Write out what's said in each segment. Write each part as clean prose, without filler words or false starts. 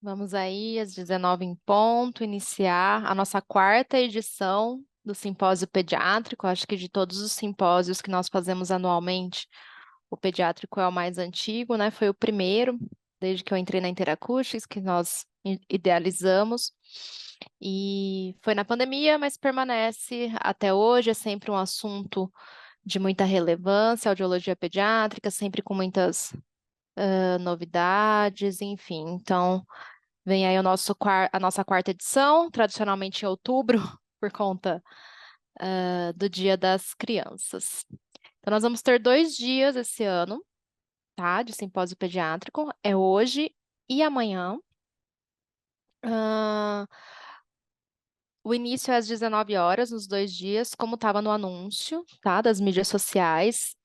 Vamos aí, às 19 em ponto, iniciar a nossa quarta edição do Simpósio Pediátrico. Acho que de todos os simpósios que nós fazemos anualmente, o pediátrico é o mais antigo, né? Foi o primeiro, desde que eu entrei na Interacústicos, que nós idealizamos. E foi na pandemia, mas permanece até hoje, é sempre um assunto de muita relevância, audiologia pediátrica, sempre com muitas novidades, enfim. Então, vem aí a nossa quarta edição, tradicionalmente em outubro, por conta do Dia das Crianças. Então, nós vamos ter 2 dias esse ano, tá? De simpósio pediátrico. É hoje e amanhã. Ah, o início é às 19 horas, nos 2 dias, como estava no anúncio, tá? Das mídias sociais.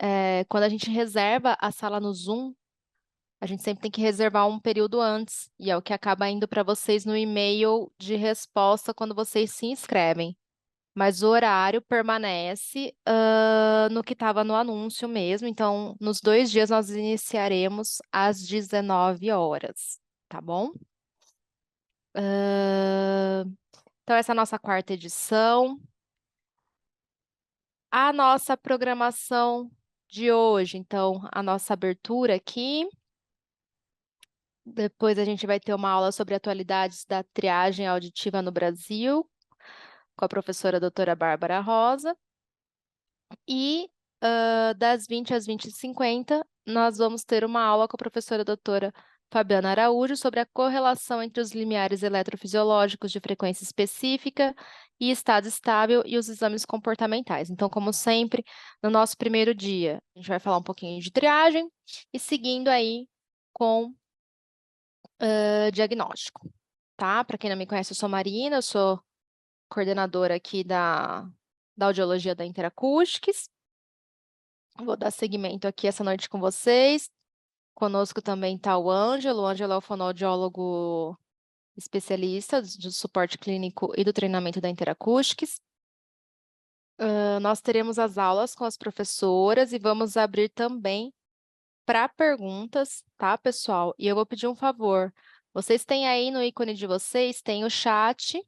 Quando a gente reserva a sala no Zoom, a gente sempre tem que reservar um período antes, e é o que acaba indo para vocês no e-mail de resposta quando vocês se inscrevem. Mas o horário permanece, no que estava no anúncio mesmo. Então, nos 2 dias nós iniciaremos às 19 horas, tá bom? Ah, então, essa é a nossa quarta edição. A nossa programação de hoje, então, a nossa abertura aqui. Depois a gente vai ter uma aula sobre atualidades da triagem auditiva no Brasil, com a professora doutora Bárbara Rosa. E das 20 às 20h50, nós vamos ter uma aula com a professora doutora Fabiana Araújo sobre a correlação entre os limiares eletrofisiológicos de frequência específica e estado estável e os exames comportamentais. Então, como sempre, no nosso primeiro dia, a gente vai falar um pouquinho de triagem e seguindo aí com diagnóstico, tá? Para quem não me conhece, eu sou Marina, eu sou coordenadora aqui da audiologia da Interacústicos. Vou dar seguimento aqui essa noite com vocês. Conosco também está o Ângelo. O Ângelo é o fonoaudiólogo especialista do suporte clínico e do treinamento da Interacústicos. Nós teremos as aulas com as professoras e vamos abrir também para perguntas, tá, pessoal? E eu vou pedir um favor. Vocês têm aí no ícone de vocês, tem o chat,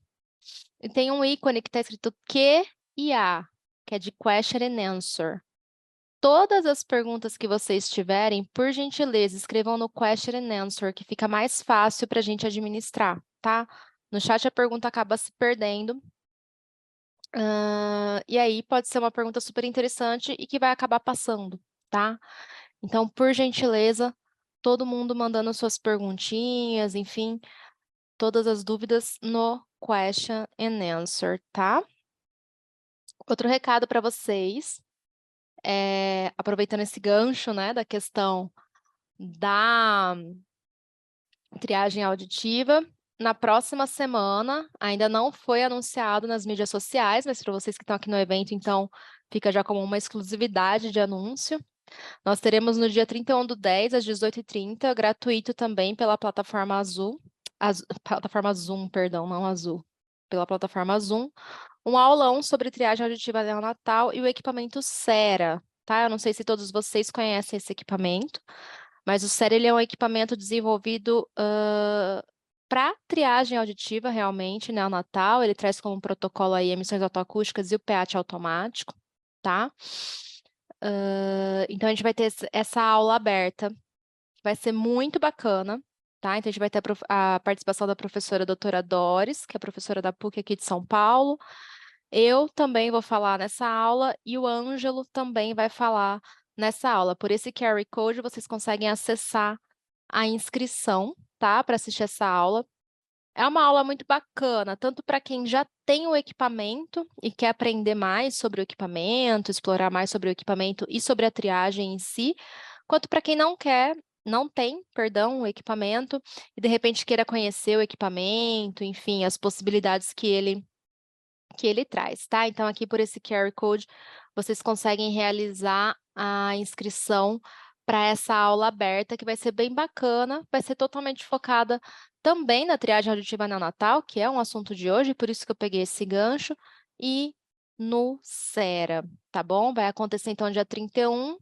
e tem um ícone que está escrito Q e A, que é de Question and Answer. Todas as perguntas que vocês tiverem, por gentileza, escrevam no Question and Answer, que fica mais fácil para a gente administrar, tá? No chat a pergunta acaba se perdendo. E aí pode ser uma pergunta super interessante e que vai acabar passando, tá? Então, por gentileza, todo mundo mandando suas perguntinhas, enfim, todas as dúvidas no Question and Answer, tá? Outro recado para vocês, aproveitando esse gancho, né, da questão da triagem auditiva, na próxima semana, ainda não foi anunciado nas mídias sociais, mas para vocês que estão aqui no evento, então, fica já como uma exclusividade de anúncio. Nós teremos no dia 31/10, às 18h30, gratuito também pela plataforma Azul, plataforma Zoom, perdão, não Azul, pela plataforma Zoom, um aulão sobre triagem auditiva neonatal e o equipamento Sera, tá? Eu não sei se todos vocês conhecem esse equipamento, mas o Sera ele é um equipamento desenvolvido para triagem auditiva, realmente, neonatal. Ele traz como protocolo aí emissões autoacústicas e o PAT automático, tá? Então, a gente vai ter essa aula aberta, que vai ser muito bacana, tá? Então, a gente vai ter a participação da professora doutora Doris, que é professora da PUC aqui de São Paulo. Eu também vou falar nessa aula e o Ângelo também vai falar nessa aula. Por esse QR Code, vocês conseguem acessar a inscrição, tá? Para assistir essa aula. É uma aula muito bacana, tanto para quem já tem o equipamento e quer aprender mais sobre o equipamento, explorar mais sobre o equipamento e sobre a triagem em si, quanto para quem não tem, perdão, o equipamento e de repente queira conhecer o equipamento, enfim, as possibilidades que ele traz, tá? Então, aqui por esse QR Code, vocês conseguem realizar a inscrição para essa aula aberta, que vai ser bem bacana, vai ser totalmente focada também na triagem auditiva neonatal, que é um assunto de hoje, por isso que eu peguei esse gancho, e no Sera, tá bom? Vai acontecer, então, dia 31,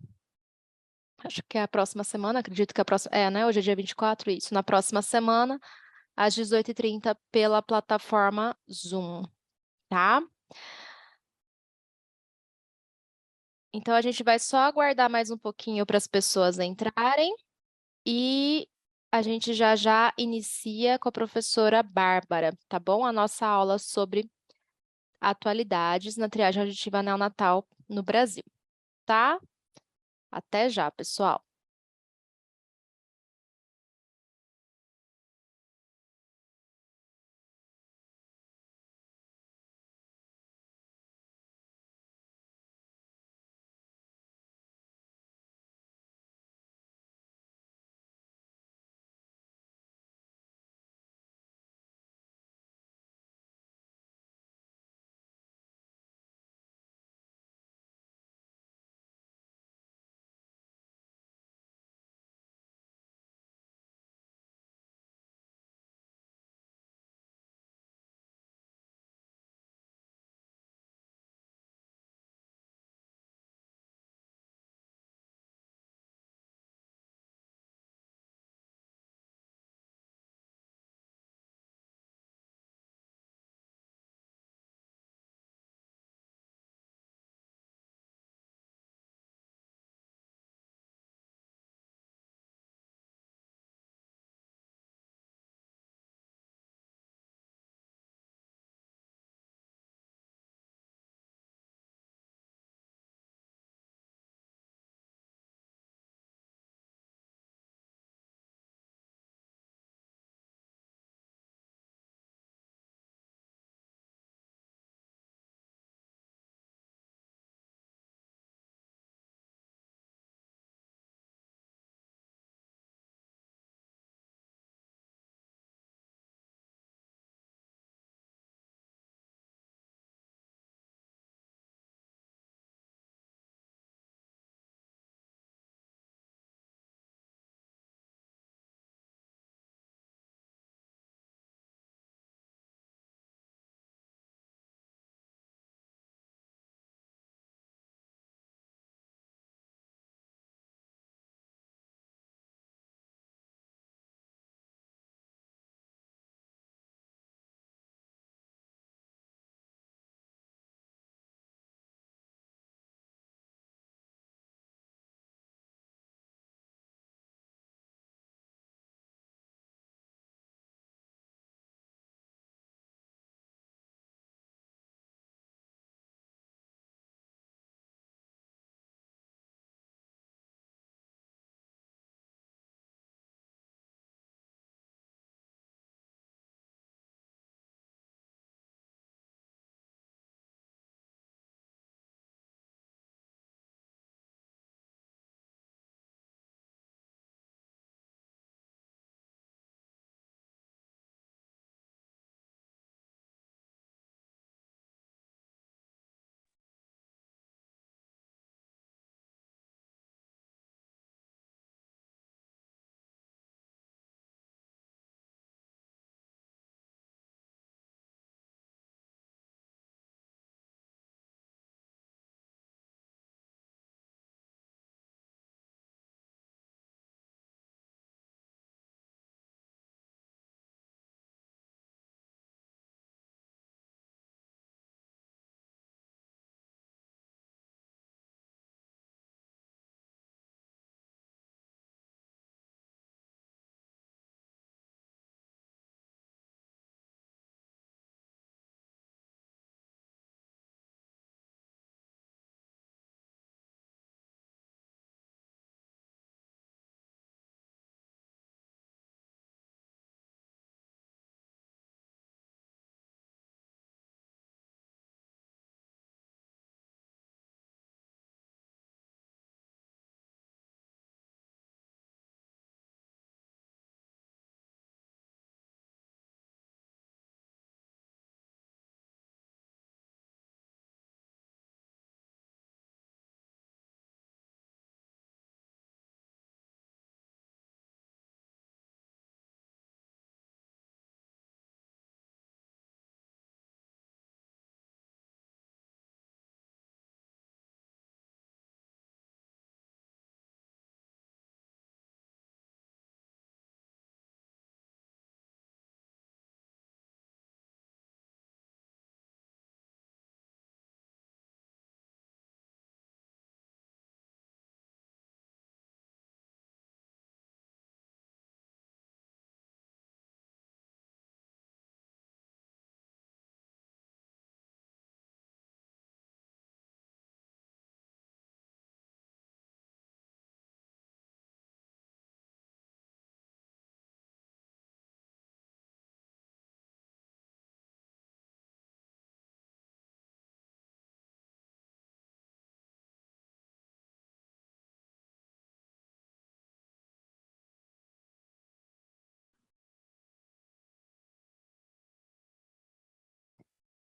acho que é a próxima semana, acredito que é a próxima, né? Hoje é dia 24, isso, na próxima semana, às 18h30 pela plataforma Zoom, tá? Então, a gente vai só aguardar mais um pouquinho para as pessoas entrarem e a gente já já inicia com a professora Bárbara, tá bom? A nossa aula sobre atualidades na triagem auditiva neonatal no Brasil, tá? Até já, pessoal.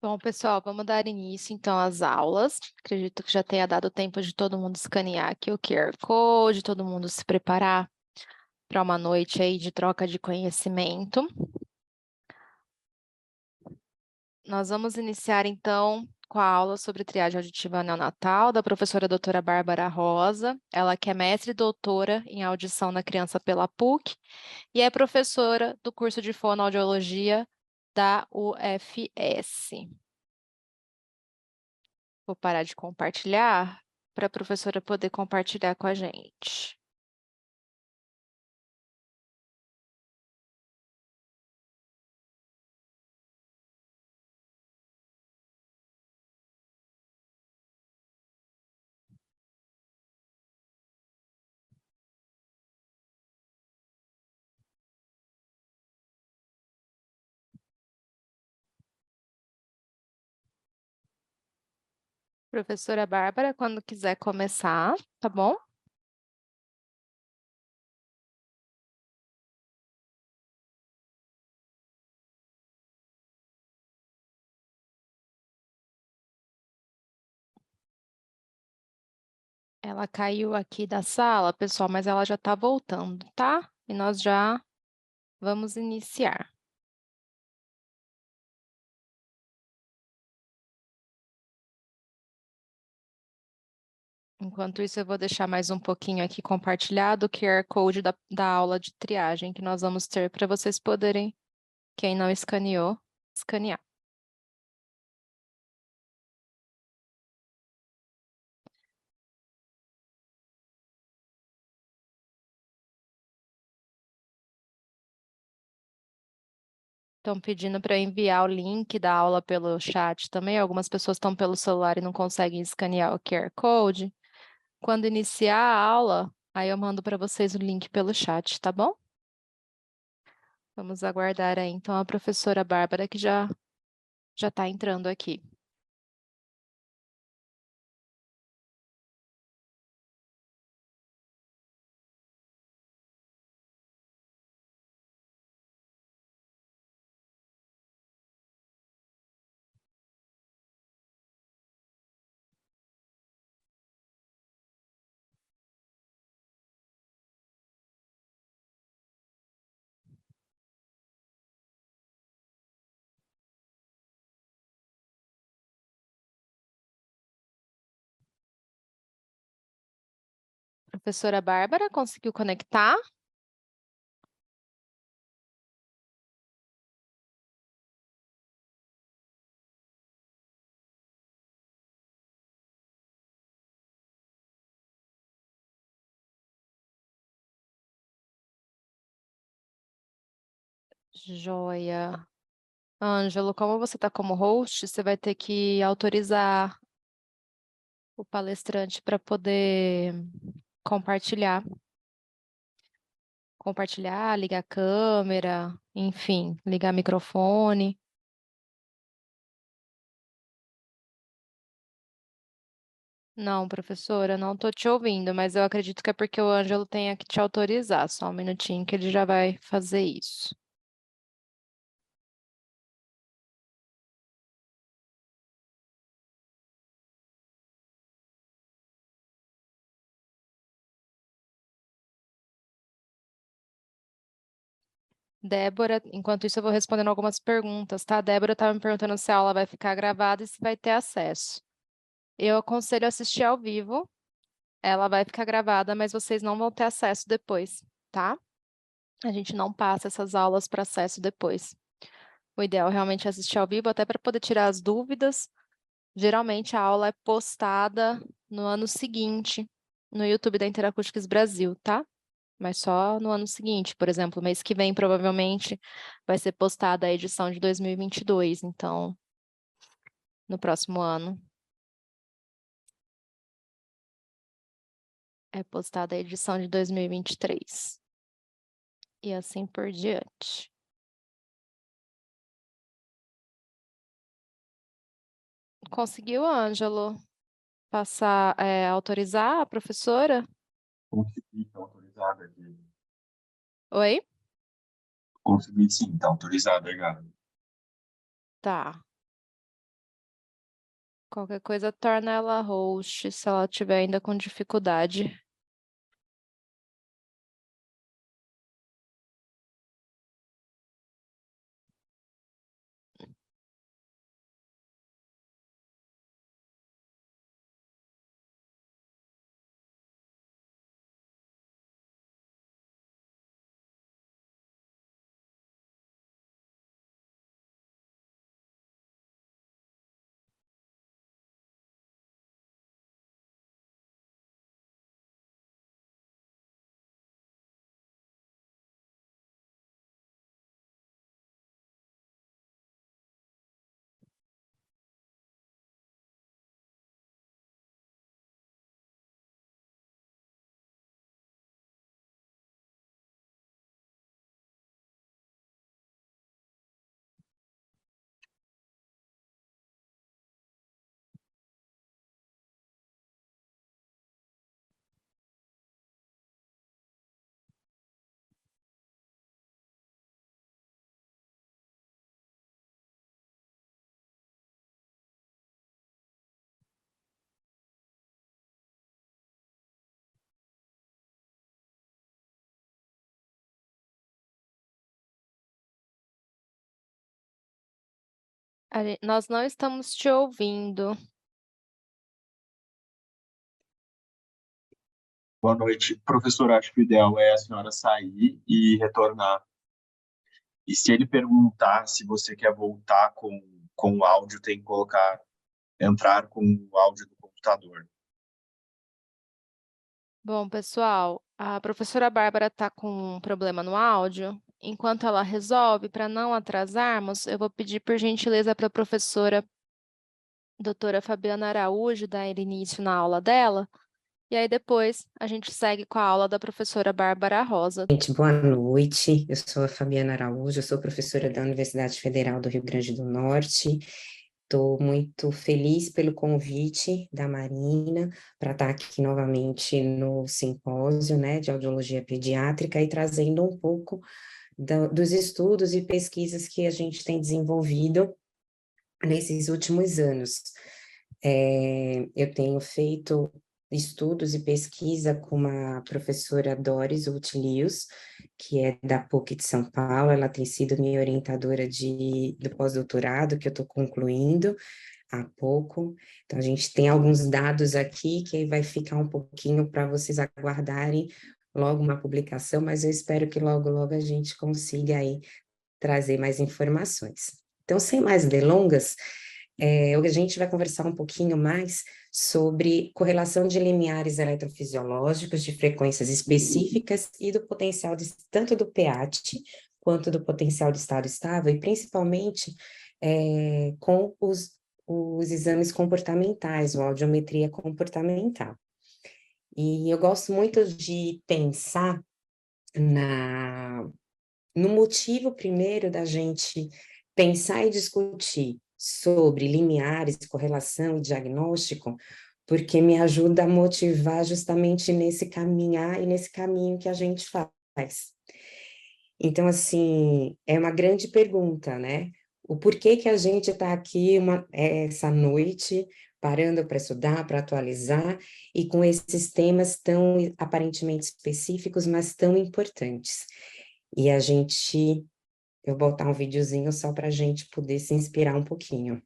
Bom, pessoal, vamos dar início então às aulas. Acredito que já tenha dado tempo de todo mundo escanear aqui o QR Code, todo mundo se preparar para uma noite aí de troca de conhecimento. Nós vamos iniciar então com a aula sobre triagem auditiva neonatal da professora doutora Bárbara Rosa. Ela que é mestre e doutora em audição na criança pela PUC e é professora do curso de fonoaudiologia da UFS. Vou parar de compartilhar para a professora poder compartilhar com a gente. Professora Bárbara, quando quiser começar, tá bom? Ela caiu aqui da sala, pessoal, mas ela já está voltando, tá? E nós já vamos iniciar. Enquanto isso, eu vou deixar mais um pouquinho aqui compartilhado o QR Code da aula de triagem que nós vamos ter para vocês poderem, quem não escaneou, escanear. Estão pedindo para enviar o link da aula pelo chat também. Algumas pessoas estão pelo celular e não conseguem escanear o QR Code. Quando iniciar a aula, aí eu mando para vocês o link pelo chat, tá bom? Vamos aguardar aí, então, a professora Bárbara, que já está entrando aqui. Professora Bárbara, conseguiu conectar? Joia. Ângelo, como você está como host, você vai ter que autorizar o palestrante para poder compartilhar. Compartilhar, ligar a câmera, enfim, ligar microfone. Não, professora, não estou te ouvindo, mas eu acredito que é porque o Ângelo tenha que te autorizar. Só um minutinho que ele já vai fazer isso. Débora, enquanto isso eu vou respondendo algumas perguntas, tá? Débora estava me perguntando se a aula vai ficar gravada e se vai ter acesso. Eu aconselho assistir ao vivo, ela vai ficar gravada, mas vocês não vão ter acesso depois, tá? A gente não passa essas aulas para acesso depois. O ideal é realmente assistir ao vivo, até para poder tirar as dúvidas. Geralmente a aula é postada no ano seguinte, no YouTube da Interacústicos Brasil, tá? Mas só no ano seguinte, por exemplo, mês que vem provavelmente vai ser postada a edição de 2022, então no próximo ano é postada a edição de 2023 e assim por diante. Conseguiu, Ângelo, passar, autorizar a professora? Consegui, tá autorizado aqui. Oi? Consegui sim, tá autorizado, obrigado. Tá. Qualquer coisa, torna ela host, se ela tiver ainda com dificuldade. Nós não estamos te ouvindo. Boa noite, professor. Acho que o ideal é a senhora sair e retornar. E se ele perguntar se você quer voltar com o áudio, tem que entrar com o áudio do computador. Bom, pessoal, a professora Bárbara está com um problema no áudio. Enquanto ela resolve, para não atrasarmos, eu vou pedir por gentileza para a professora doutora Fabiana Araújo dar início na aula dela, e aí depois a gente segue com a aula da professora Bárbara Rosa. Gente, boa noite. Eu sou a Fabiana Araújo, eu sou professora da Universidade Federal do Rio Grande do Norte. Estou muito feliz pelo convite da Marina para estar aqui novamente no simpósio, né, de audiologia pediátrica e trazendo um pouco dos estudos e pesquisas que a gente tem desenvolvido nesses últimos anos. Eu tenho feito estudos e pesquisa com a professora Doris Utilius, que é da PUC de São Paulo. Ela tem sido minha orientadora do pós-doutorado, que eu estou concluindo há pouco. Então, a gente tem alguns dados aqui que vai ficar um pouquinho para vocês aguardarem logo uma publicação, mas eu espero que logo, logo a gente consiga aí trazer mais informações. Então, sem mais delongas, a gente vai conversar um pouquinho mais sobre correlação de limiares eletrofisiológicos de frequências específicas e do potencial tanto do PEAT quanto do potencial de estado estável, e principalmente com os exames comportamentais, ou audiometria comportamental. E eu gosto muito de pensar no motivo primeiro da gente pensar e discutir sobre limiares, correlação e diagnóstico, porque me ajuda a motivar justamente nesse caminhar e nesse caminho que a gente faz. Então, assim, é uma grande pergunta, né? O porquê que a gente está aqui essa noite, parando para estudar, para atualizar, e com esses temas tão aparentemente específicos, mas tão importantes. E eu vou botar um videozinho só para a gente poder se inspirar um pouquinho.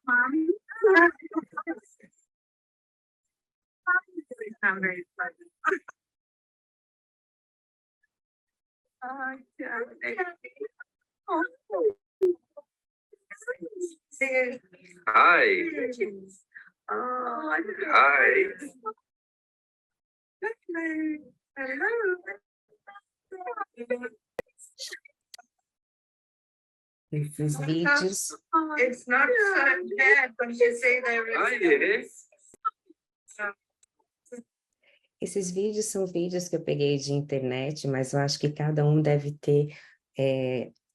Hi. Hi. Esses vídeos. It's not bad when you say there. Esses vídeos são vídeos que eu peguei de internet, mas eu acho que cada um deve ter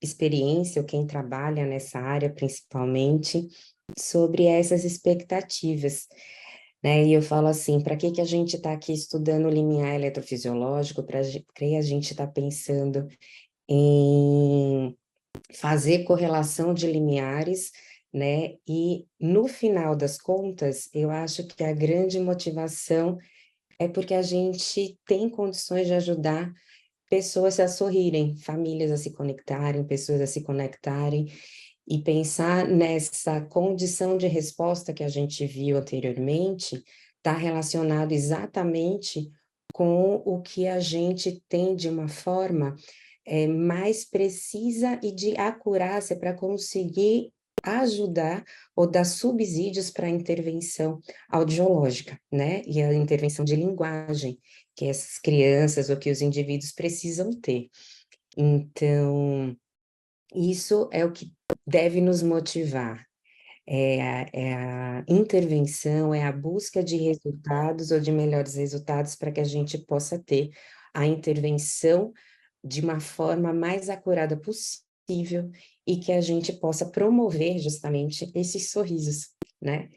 experiência, ou quem trabalha nessa área principalmente, sobre essas expectativas, né? E eu falo assim, para que a gente está aqui estudando o limiar eletrofisiológico, para que a gente está pensando em fazer correlação de limiares, né? E no final das contas, eu acho que a grande motivação é porque a gente tem condições de ajudar pessoas a sorrirem, famílias a se conectarem, pessoas a se conectarem, e pensar nessa condição de resposta que a gente viu anteriormente, está relacionado exatamente com o que a gente tem de uma forma mais precisa e de acurácia para conseguir ajudar ou dar subsídios para a intervenção audiológica, né? E a intervenção de linguagem que essas crianças ou que os indivíduos precisam ter. Então, isso é o que deve nos motivar. É a intervenção, é a busca de resultados ou de melhores resultados para que a gente possa ter a intervenção de uma forma mais acurada possível e que a gente possa promover justamente esses sorrisos, né?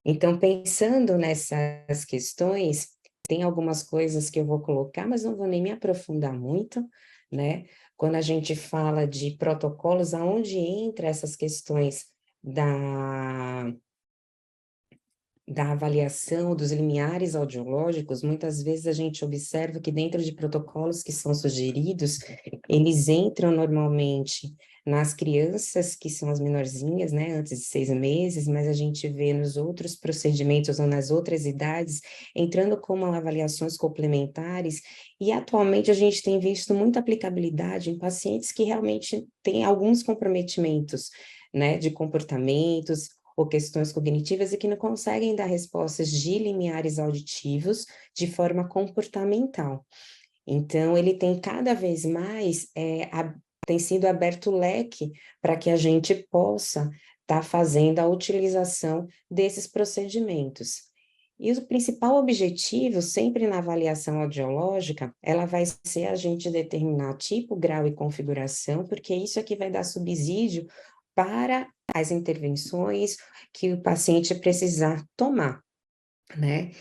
Então, pensando nessas questões, tem algumas coisas que eu vou colocar, mas não vou nem me aprofundar muito, né? Quando a gente fala de protocolos, aonde entra essas questões da avaliação dos limiares audiológicos, muitas vezes a gente observa que dentro de protocolos que são sugeridos, eles entram normalmente nas crianças que são as menorzinhas, né, antes de 6 meses, mas a gente vê nos outros procedimentos ou nas outras idades, entrando como avaliações complementares, e atualmente a gente tem visto muita aplicabilidade em pacientes que realmente têm alguns comprometimentos, né, de comportamentos, ou questões cognitivas e que não conseguem dar respostas de limiares auditivos de forma comportamental. Então, ele tem cada vez mais, tem sido aberto o leque para que a gente possa estar fazendo a utilização desses procedimentos. E o principal objetivo, sempre na avaliação audiológica, ela vai ser a gente determinar tipo, grau e configuração, porque isso é que vai dar subsídio para as intervenções que o paciente precisar tomar, né?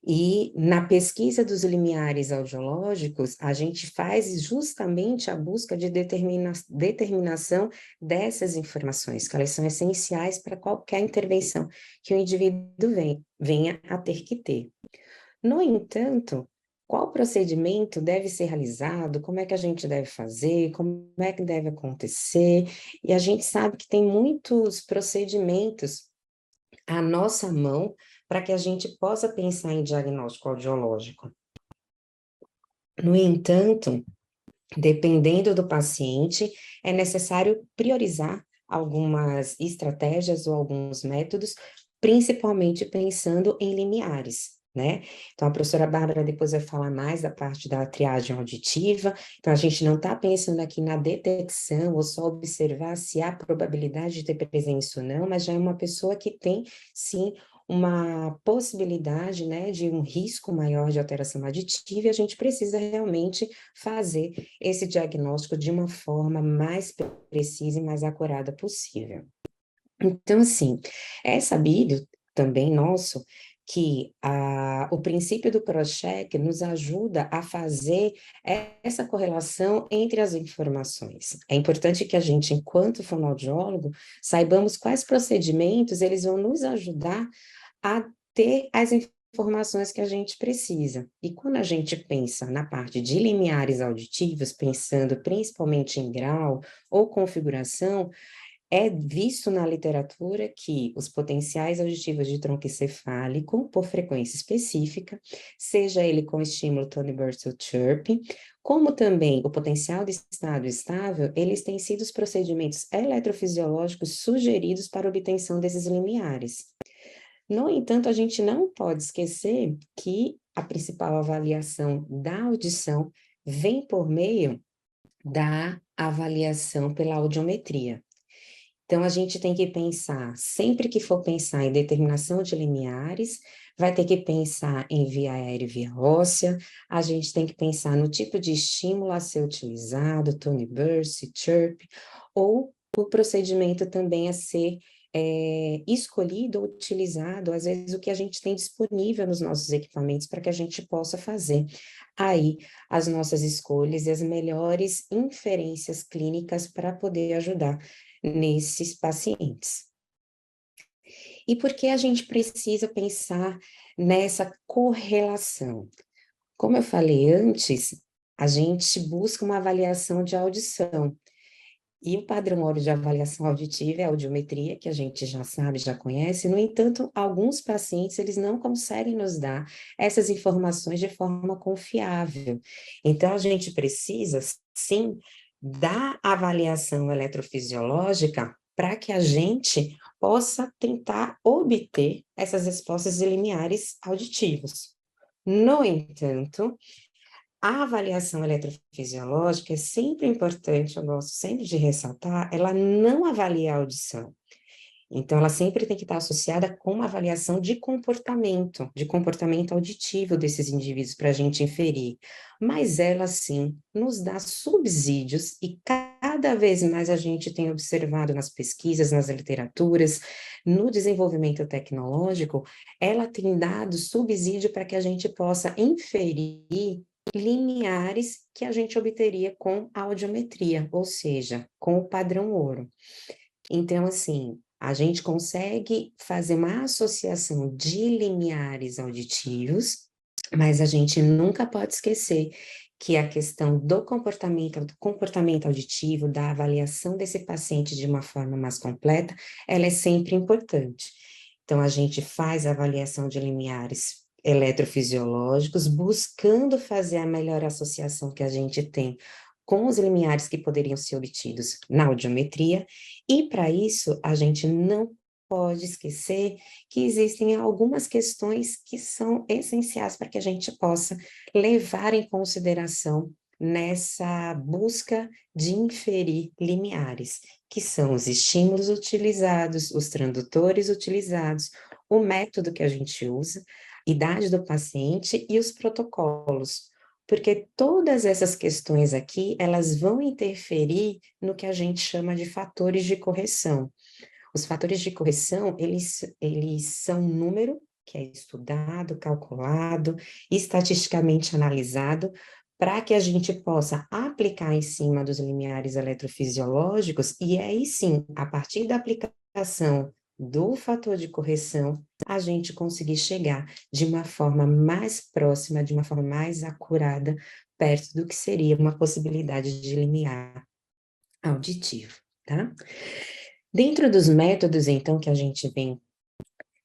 E na pesquisa dos limiares audiológicos, a gente faz justamente a busca de determinação dessas informações, que elas são essenciais para qualquer intervenção que o indivíduo venha a ter que ter. No entanto, qual procedimento deve ser realizado, como é que a gente deve fazer, como é que deve acontecer, e a gente sabe que tem muitos procedimentos à nossa mão para que a gente possa pensar em diagnóstico audiológico. No entanto, dependendo do paciente, é necessário priorizar algumas estratégias ou alguns métodos, principalmente pensando em limiares, né? Então, a professora Bárbara depois vai falar mais da parte da triagem auditiva, então a gente não está pensando aqui na detecção ou só observar se há probabilidade de ter presença ou não, mas já é uma pessoa que tem, sim, uma possibilidade, né, de um risco maior de alteração auditiva, e a gente precisa realmente fazer esse diagnóstico de uma forma mais precisa e mais acurada possível. Então, assim, é sabido também nosso que o princípio do cross-check nos ajuda a fazer essa correlação entre as informações. É importante que a gente, enquanto fonoaudiólogo, saibamos quais procedimentos eles vão nos ajudar a ter as informações que a gente precisa. E quando a gente pensa na parte de limiares auditivos, pensando principalmente em grau ou configuração, é visto na literatura que os potenciais auditivos de tronco encefálico, por frequência específica, seja ele com estímulo Tony Burst Chirp, como também o potencial de estado estável, eles têm sido os procedimentos eletrofisiológicos sugeridos para obtenção desses limiares. No entanto, a gente não pode esquecer que a principal avaliação da audição vem por meio da avaliação pela audiometria. Então, a gente tem que pensar, sempre que for pensar em determinação de limiares, vai ter que pensar em via aérea e via óssea, a gente tem que pensar no tipo de estímulo a ser utilizado, Tony Burst, Chirp, ou o procedimento também a ser escolhido ou utilizado, às vezes o que a gente tem disponível nos nossos equipamentos para que a gente possa fazer aí as nossas escolhas e as melhores inferências clínicas para poder ajudar nesses pacientes. E por que a gente precisa pensar nessa correlação? Como eu falei antes, a gente busca uma avaliação de audição. E o padrão ouro de avaliação auditiva é a audiometria, que a gente já sabe, já conhece. No entanto, alguns pacientes, eles não conseguem nos dar essas informações de forma confiável. Então, a gente precisa, sim, da avaliação eletrofisiológica para que a gente possa tentar obter essas respostas de limiares auditivos. No entanto, a avaliação eletrofisiológica é sempre importante, eu gosto sempre de ressaltar, ela não avalia a audição. Então, ela sempre tem que estar associada com uma avaliação de comportamento auditivo desses indivíduos para a gente inferir. Mas ela, sim, nos dá subsídios e cada vez mais a gente tem observado nas pesquisas, nas literaturas, no desenvolvimento tecnológico, ela tem dado subsídio para que a gente possa inferir limiares que a gente obteria com a audiometria, ou seja, com o padrão ouro. Então, assim, a gente consegue fazer uma associação de limiares auditivos, mas a gente nunca pode esquecer que a questão do comportamento auditivo, da avaliação desse paciente de uma forma mais completa, ela é sempre importante. Então, a gente faz a avaliação de limiares eletrofisiológicos, buscando fazer a melhor associação que a gente tem com os limiares que poderiam ser obtidos na audiometria, e para isso a gente não pode esquecer que existem algumas questões que são essenciais para que a gente possa levar em consideração nessa busca de inferir limiares, que são os estímulos utilizados, os transdutores utilizados, o método que a gente usa, idade do paciente e os protocolos, porque todas essas questões aqui, elas vão interferir no que a gente chama de fatores de correção. Os fatores de correção, eles são um número que é estudado, calculado, estatisticamente analisado, para que a gente possa aplicar em cima dos limiares eletrofisiológicos, e aí sim, a partir da aplicação do fator de correção, a gente conseguir chegar de uma forma mais próxima, de uma forma mais acurada, perto do que seria uma possibilidade de limiar auditivo, tá? Dentro dos métodos, então, que a gente vem,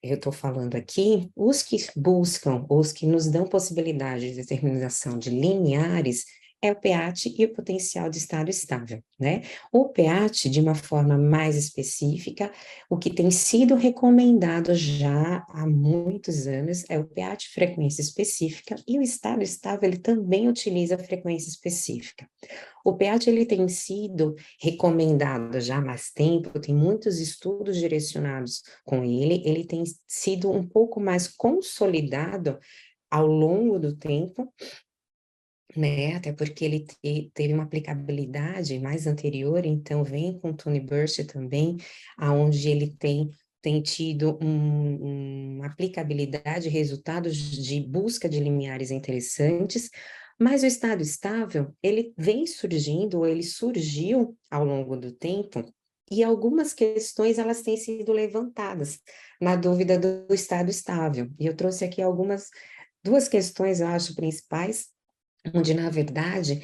eu estou falando aqui, os que buscam, os que nos dão possibilidade de determinação de limiares, é o PEAT e o potencial de estado estável, né? O PEAT, de uma forma mais específica, o que tem sido recomendado já há muitos anos é o PEAT frequência específica, e o estado estável, ele também utiliza a frequência específica. O PEAT, ele tem sido recomendado já há mais tempo, tem muitos estudos direcionados com ele tem sido um pouco mais consolidado ao longo do tempo, né, até porque ele teve uma aplicabilidade mais anterior, então vem com o Tony Burst também, aonde ele tem tido uma aplicabilidade, resultados de busca de limiares interessantes, mas o estado estável, ele vem surgindo, ou ele surgiu ao longo do tempo, e algumas questões, elas têm sido levantadas na dúvida do estado estável, e eu trouxe aqui duas questões, eu acho, principais, onde, na verdade,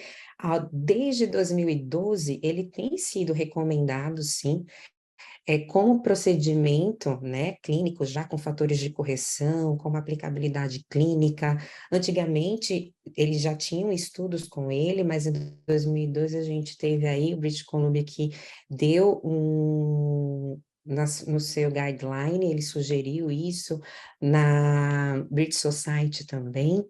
desde 2012, ele tem sido recomendado, sim, como procedimento, né, clínico, já com fatores de correção, com uma aplicabilidade clínica. Antigamente, eles já tinham estudos com ele, mas em 2012 a gente teve aí o British Columbia que deu no seu guideline, ele sugeriu isso, na British Society também,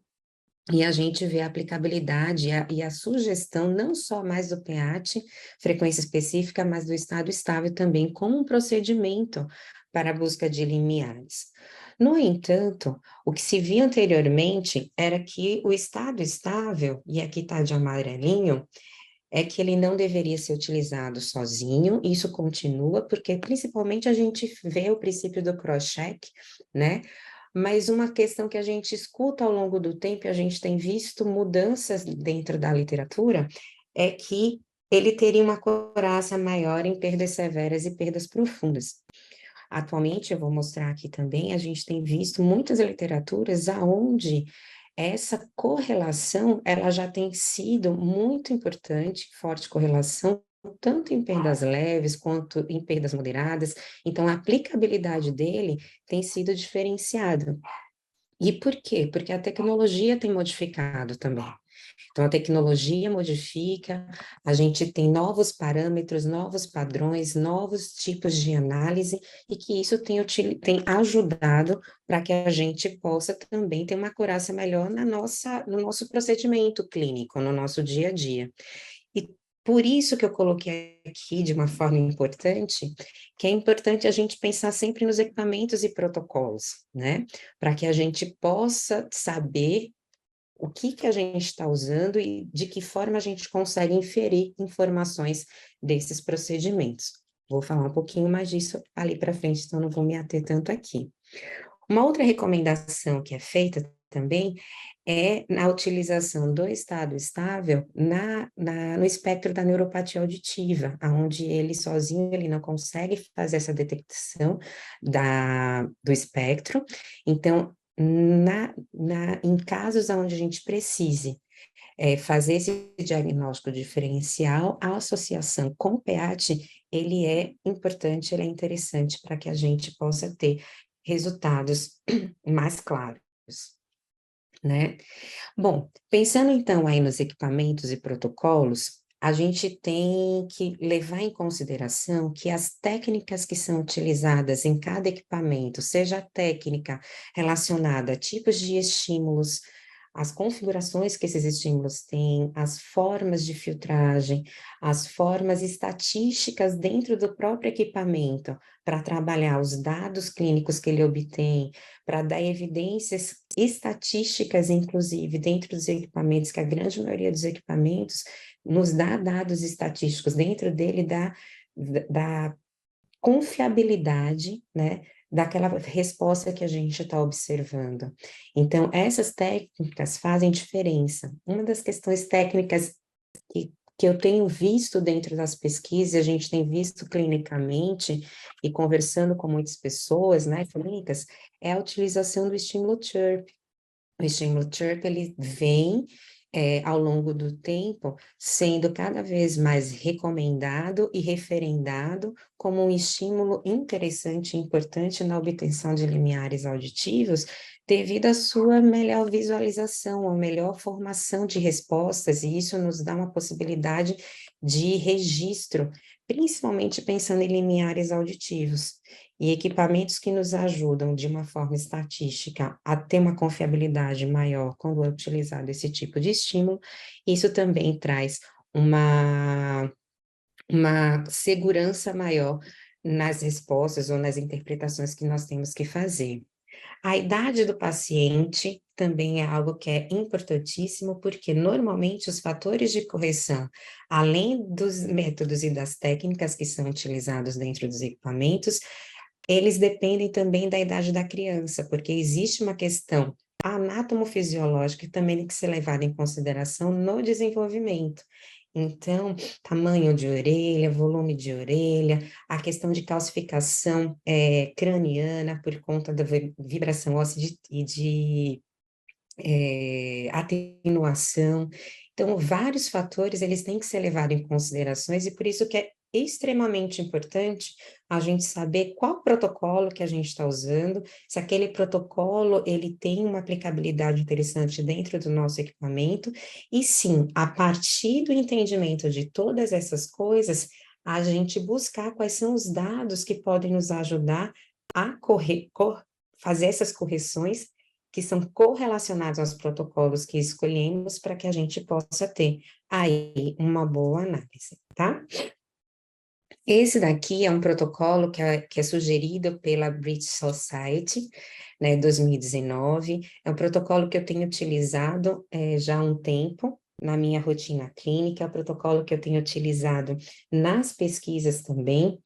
e a gente vê a aplicabilidade e a sugestão não só mais do PEAT, frequência específica, mas do estado estável também, como um procedimento para a busca de limiares. No entanto, o que se via anteriormente era que o estado estável, e aqui está de amarelinho, é que ele não deveria ser utilizado sozinho, isso continua, porque principalmente a gente vê o princípio do cross-check, né? Mas uma questão que a gente escuta ao longo do tempo, e a gente tem visto mudanças dentro da literatura, é que ele teria uma acurácia maior em perdas severas e perdas profundas. Atualmente, eu vou mostrar aqui também, a gente tem visto muitas literaturas aonde essa correlação, ela já tem sido muito importante, forte correlação, tanto em perdas leves quanto em perdas moderadas. Então, a aplicabilidade dele tem sido diferenciada. E por quê? Porque a tecnologia tem modificado também. Então, a tecnologia modifica, a gente tem novos parâmetros, novos padrões, novos tipos de análise, e que isso tem ajudado para que a gente possa também ter uma acurácia melhor no nosso procedimento clínico, no nosso dia a dia. E por isso que eu coloquei aqui de uma forma importante, que é importante a gente pensar sempre nos equipamentos e protocolos, né? Para que a gente possa saber o que a gente está usando e de que forma a gente consegue inferir informações desses procedimentos. Vou falar um pouquinho mais disso ali para frente, então não vou me ater tanto aqui. Uma outra recomendação que é feita também é na utilização do estado estável no espectro da neuropatia auditiva, onde ele sozinho ele não consegue fazer essa detecção do espectro. Então, em casos onde a gente precise fazer esse diagnóstico diferencial, a associação com o PEAT, ele é importante, ele é interessante para que a gente possa ter resultados mais claros, né? Bom, pensando então aí nos equipamentos e protocolos, a gente tem que levar em consideração que as técnicas que são utilizadas em cada equipamento, seja a técnica relacionada a tipos de estímulos, as configurações que esses estímulos têm, as formas de filtragem, as formas estatísticas dentro do próprio equipamento, para trabalhar os dados clínicos que ele obtém, para dar evidências estatísticas, inclusive, dentro dos equipamentos, que a grande maioria dos equipamentos nos dá dados estatísticos dentro dele, da confiabilidade, né, daquela resposta que a gente está observando. Então, essas técnicas fazem diferença. Uma das questões técnicas que eu tenho visto dentro das pesquisas, a gente tem visto clinicamente e conversando com muitas pessoas, né, clínicas, é a utilização do estímulo CHIRP. O estímulo CHIRP, ele vem ao longo do tempo sendo cada vez mais recomendado e referendado como um estímulo interessante e importante na obtenção de limiares auditivos, devido à sua melhor visualização, a melhor formação de respostas, e isso nos dá uma possibilidade de registro, principalmente pensando em limiares auditivos. E equipamentos que nos ajudam, de uma forma estatística, a ter uma confiabilidade maior quando é utilizado esse tipo de estímulo, isso também traz uma segurança maior nas respostas ou nas interpretações que nós temos que fazer. A idade do paciente também é algo que é importantíssimo, porque normalmente os fatores de correção, além dos métodos e das técnicas que são utilizados dentro dos equipamentos, eles dependem também da idade da criança, porque existe uma questão anatomofisiológica que também tem que ser levada em consideração no desenvolvimento. Então, tamanho de orelha, volume de orelha, a questão de calcificação craniana por conta da vibração óssea e de atenuação. Então, vários fatores, eles têm que ser levados em considerações, e por isso que é extremamente importante a gente saber qual protocolo que a gente está usando, se aquele protocolo, ele tem uma aplicabilidade interessante dentro do nosso equipamento, e sim, a partir do entendimento de todas essas coisas, a gente buscar quais são os dados que podem nos ajudar a fazer essas correções que são correlacionados aos protocolos que escolhemos para que a gente possa ter aí uma boa análise, tá? Esse daqui é um protocolo que é sugerido pela British Society, né, 2019. É um protocolo que eu tenho utilizado já há um tempo na minha rotina clínica, é um protocolo que eu tenho utilizado nas pesquisas também,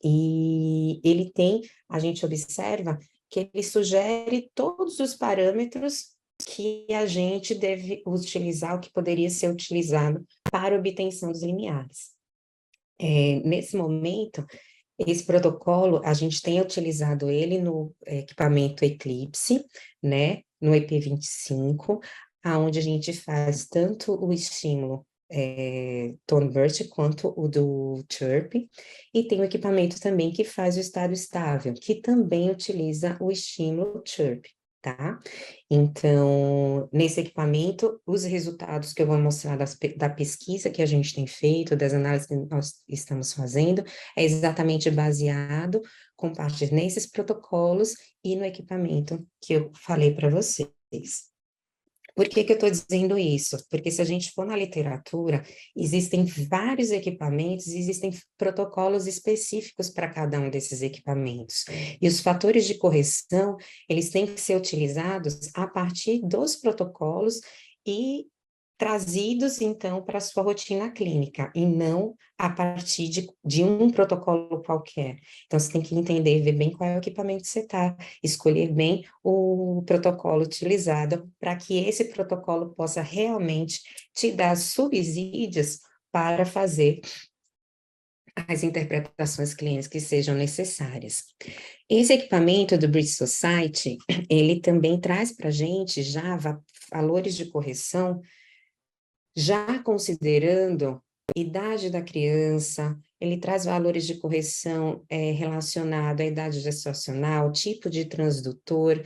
e ele tem, a gente observa que ele sugere todos os parâmetros que a gente deve utilizar, o que poderia ser utilizado para obtenção dos limiares. Nesse momento, esse protocolo, a gente tem utilizado ele no equipamento Eclipse, né, no EP25, aonde a gente faz tanto o estímulo Tone Burst quanto o do Chirp, e tem o equipamento também que faz o estado estável, que também utiliza o estímulo Chirp, tá? Então, nesse equipamento, os resultados que eu vou mostrar da pesquisa que a gente tem feito, das análises que nós estamos fazendo, é exatamente baseado com parte nesses protocolos e no equipamento que eu falei para vocês. Por que que eu estou dizendo isso? Porque se a gente for na literatura, existem vários equipamentos, existem protocolos específicos para cada um desses equipamentos. E os fatores de correção, eles têm que ser utilizados a partir dos protocolos e trazidos, então, para a sua rotina clínica, e não a partir de um protocolo qualquer. Então, você tem que entender, ver bem qual é o equipamento que você está, escolher bem o protocolo utilizado, para que esse protocolo possa realmente te dar subsídios para fazer as interpretações clínicas que sejam necessárias. Esse equipamento do British Society, ele também traz para a gente já valores de correção, já considerando idade da criança, ele traz valores de correção relacionado à idade gestacional, tipo de transdutor,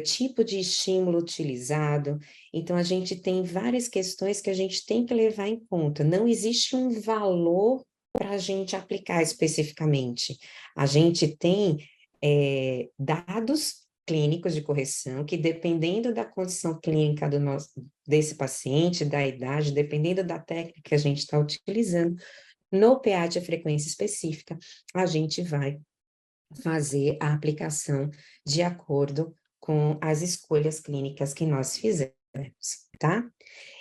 tipo de estímulo utilizado. Então, a gente tem várias questões que a gente tem que levar em conta. Não existe um valor para a gente aplicar especificamente. A gente tem dados clínicos de correção que, dependendo da condição clínica desse paciente, da idade, dependendo da técnica que a gente está utilizando, no PA de frequência específica, a gente vai fazer a aplicação de acordo com as escolhas clínicas que nós fizemos, tá?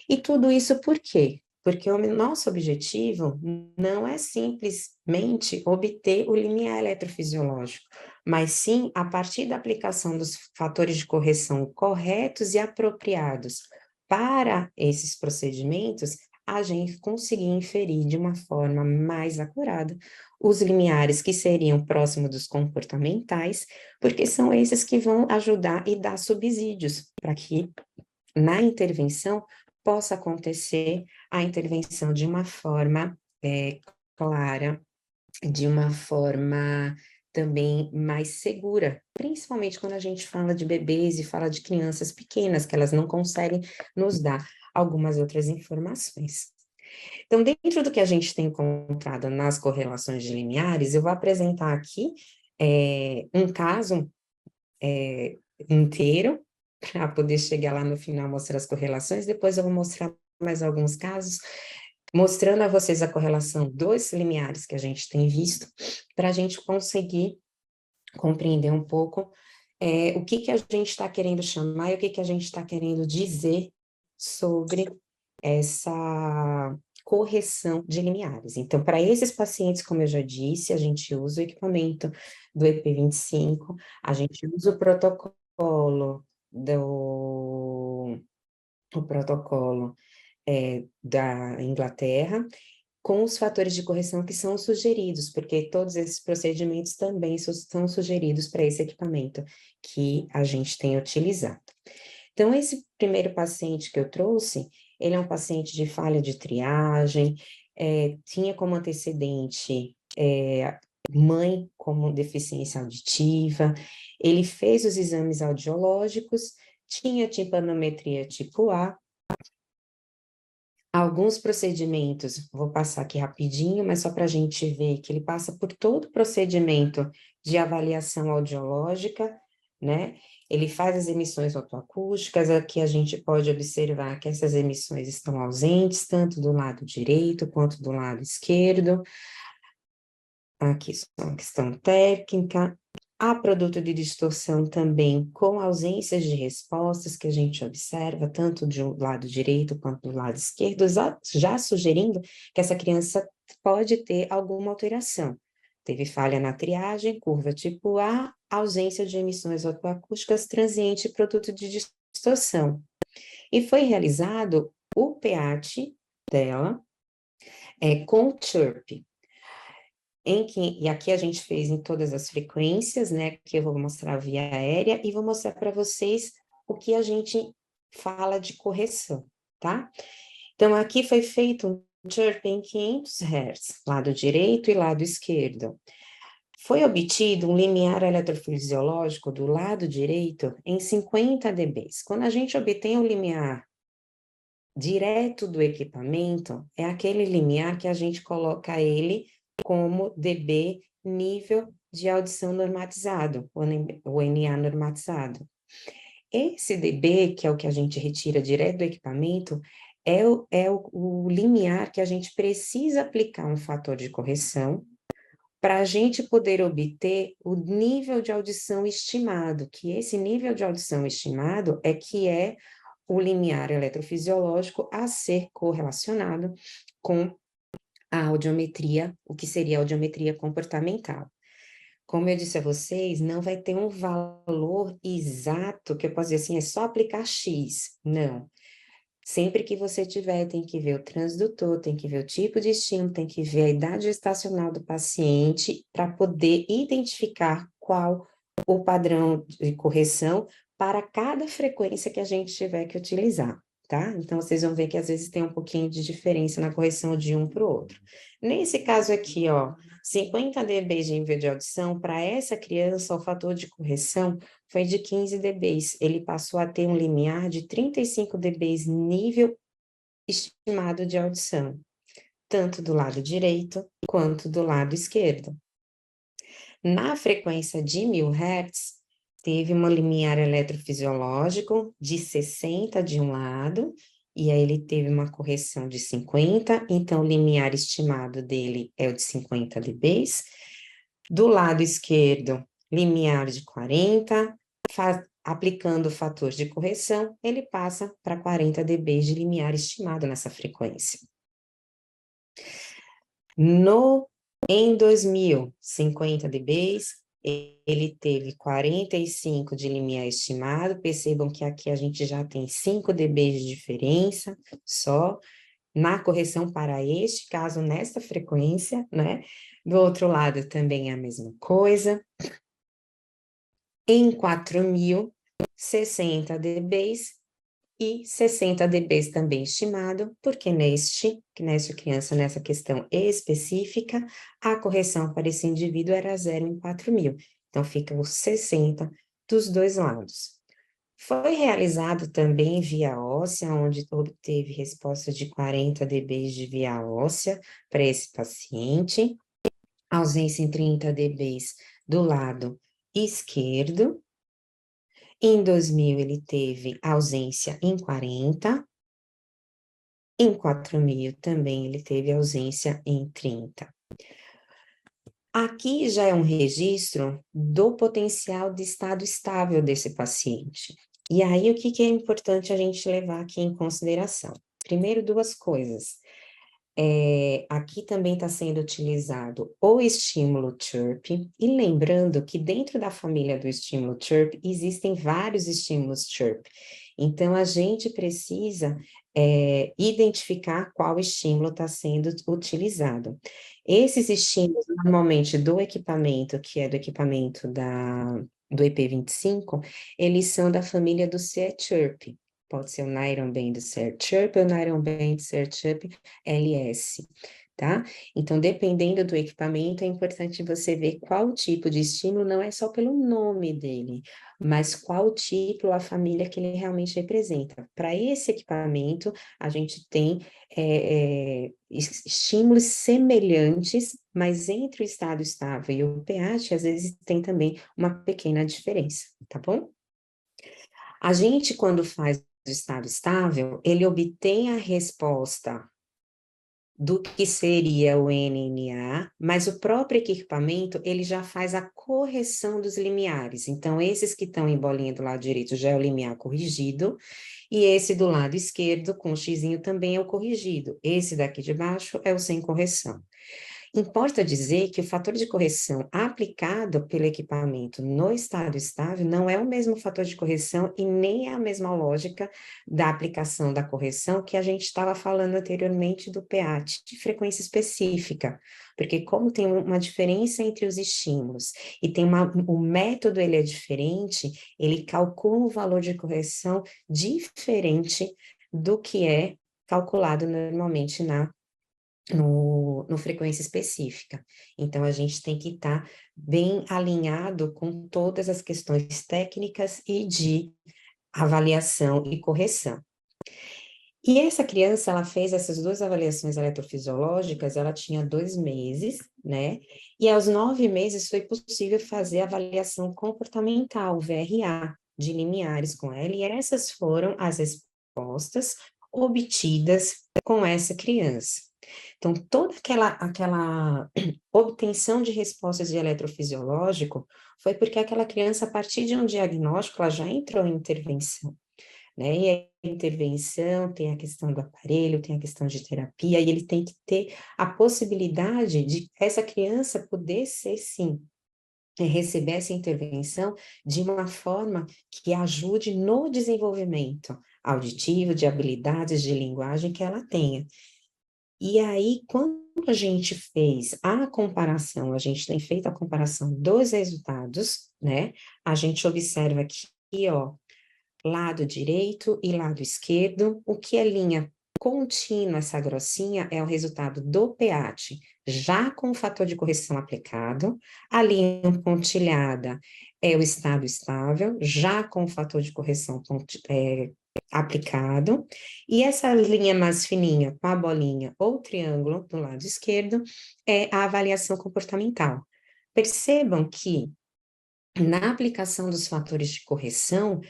E tudo isso por quê? Porque o nosso objetivo não é simplesmente obter o limiar eletrofisiológico, mas sim, a partir da aplicação dos fatores de correção corretos e apropriados para esses procedimentos, a gente conseguir inferir de uma forma mais acurada os limiares que seriam próximos dos comportamentais, porque são esses que vão ajudar e dar subsídios para que, na intervenção, possa acontecer a intervenção de uma forma clara, de uma forma também mais segura, principalmente quando a gente fala de bebês e fala de crianças pequenas, que elas não conseguem nos dar algumas outras informações. Então, dentro do que a gente tem encontrado nas correlações de limiares, eu vou apresentar aqui um caso inteiro, para poder chegar lá no final, mostrar as correlações, depois eu vou mostrar mais alguns casos, mostrando a vocês a correlação dos limiares que a gente tem visto, para a gente conseguir compreender um pouco o que a gente está querendo chamar e o que a gente está querendo dizer sobre essa correção de limiares. Então, para esses pacientes, como eu já disse, a gente usa o equipamento do EP25, a gente usa o protocolo da Inglaterra, com os fatores de correção que são sugeridos, porque todos esses procedimentos também são sugeridos para esse equipamento que a gente tem utilizado. Então, esse primeiro paciente que eu trouxe, ele é um paciente de falha de triagem, tinha como antecedente mãe com deficiência auditiva, ele fez os exames audiológicos, tinha timpanometria tipo A, alguns procedimentos, vou passar aqui rapidinho, mas só para a gente ver que ele passa por todo o procedimento de avaliação audiológica, né? Ele faz as emissões otoacústicas, aqui a gente pode observar que essas emissões estão ausentes, tanto do lado direito quanto do lado esquerdo. Aqui só uma questão técnica. Há produto de distorção também com ausências de respostas que a gente observa, tanto do lado direito quanto do lado esquerdo, já sugerindo que essa criança pode ter alguma alteração. Teve falha na triagem, curva tipo A, ausência de emissões otoacústicas transiente produto de distorção. E foi realizado o PEAT dela com o CHIRP. E aqui a gente fez em todas as frequências, né, que eu vou mostrar via aérea, e vou mostrar para vocês o que a gente fala de correção, tá? Então, aqui foi feito um chirp em 500 Hz, lado direito e lado esquerdo. Foi obtido um limiar eletrofisiológico do lado direito em 50 dB. Quando a gente obtém o limiar direto do equipamento, é aquele limiar que a gente coloca ele como dB nível de audição normatizado, o NA normatizado. Esse dB, que é o que a gente retira direto do equipamento, é o limiar que a gente precisa aplicar um fator de correção para a gente poder obter o nível de audição estimado, que esse nível de audição estimado é o limiar eletrofisiológico a ser correlacionado com a audiometria, o que seria a audiometria comportamental. Como eu disse a vocês, não vai ter um valor exato que eu posso dizer assim, é só aplicar X. Não. Sempre que você tiver, tem que ver o transdutor, tem que ver o tipo de estímulo, tem que ver a idade gestacional do paciente para poder identificar qual o padrão de correção para cada frequência que a gente tiver que utilizar, tá? Então, vocês vão ver que às vezes tem um pouquinho de diferença na correção de um para o outro. Nesse caso aqui, ó, 50 dB de nível de audição, para essa criança, o fator de correção foi de 15 dB. Ele passou a ter um limiar de 35 dB nível estimado de audição, tanto do lado direito quanto do lado esquerdo. Na frequência de 1000 Hz, teve um limiar eletrofisiológico de 60 de um lado, e aí ele teve uma correção de 50, então o limiar estimado dele é o de 50 dB. Do lado esquerdo, limiar de 40, aplicando o fator de correção, ele passa para 40 dB de limiar estimado nessa frequência. Em 2000, 50 dB, ele teve 45 de limiar estimado. Percebam que aqui a gente já tem 5 dB de diferença só na correção para este caso, nesta frequência, né? Do outro lado também é a mesma coisa. Em 4000, 60 dB e 60 dB também estimado, porque nesta criança, nessa questão específica, a correção para esse indivíduo era 0 em 4000. Então, fica os 60 dos dois lados. Foi realizado também via óssea, onde obteve resposta de 40 dB de via óssea para esse paciente, ausência em 30 dB do lado esquerdo. Em 2000, ele teve ausência em 40. Em 4000, também ele teve ausência em 30. Aqui já é um registro do potencial de estado estável desse paciente. E aí, o que é importante a gente levar aqui em consideração? Primeiro, duas coisas. Aqui também está sendo utilizado o estímulo CHIRP, e lembrando que dentro da família do estímulo CHIRP, existem vários estímulos CHIRP. Então, a gente precisa identificar qual estímulo está sendo utilizado. Esses estímulos, normalmente, do equipamento, que é do equipamento do EP25, eles são da família do CHIRP. Pode ser o Nairon Band CHIRP ou o Nairon Band CHIRP LS, tá? Então, dependendo do equipamento, é importante você ver qual tipo de estímulo, não é só pelo nome dele, mas qual tipo, a família que ele realmente representa. Para esse equipamento, a gente tem estímulos semelhantes, mas entre o estado estável e o pH, às vezes tem também uma pequena diferença, tá bom? A gente, quando faz o estado estável, ele obtém a resposta do que seria o NNA, mas o próprio equipamento, ele já faz a correção dos limiares. Então, esses que estão em bolinha do lado direito já é o limiar corrigido, e esse do lado esquerdo, com o xizinho, também é o corrigido. Esse daqui de baixo é o sem correção. Importa dizer que o fator de correção aplicado pelo equipamento no estado estável não é o mesmo fator de correção e nem é a mesma lógica da aplicação da correção que a gente estava falando anteriormente do PEAT, de frequência específica, porque como tem uma diferença entre os estímulos e o método ele é diferente, ele calcula um valor de correção diferente do que é calculado normalmente no frequência específica. Então, a gente tem que estar bem alinhado com todas as questões técnicas e de avaliação e correção. E essa criança, ela fez essas 2 avaliações eletrofisiológicas, ela tinha 2 meses, né? E aos 9 meses foi possível fazer a avaliação comportamental, VRA, de limiares com ela, e essas foram as respostas obtidas com essa criança. Então, toda aquela obtenção de respostas de eletrofisiológico foi porque aquela criança, a partir de um diagnóstico, ela já entrou em intervenção, né? E a intervenção tem a questão do aparelho, tem a questão de terapia, e ele tem que ter a possibilidade de essa criança poder ser, sim, receber essa intervenção de uma forma que ajude no desenvolvimento auditivo, de habilidades de linguagem que ela tenha. E aí, quando a gente fez a comparação, a gente tem feito a comparação dos resultados, né? A gente observa aqui, ó, lado direito e lado esquerdo, o que é linha contínua, essa grossinha, é o resultado do PEAT, já com o fator de correção aplicado, a linha pontilhada é o estado estável, já com o fator de correção aplicado, e essa linha mais fininha, com a bolinha ou triângulo do lado esquerdo, é a avaliação comportamental. Percebam que, na aplicação dos fatores de correção,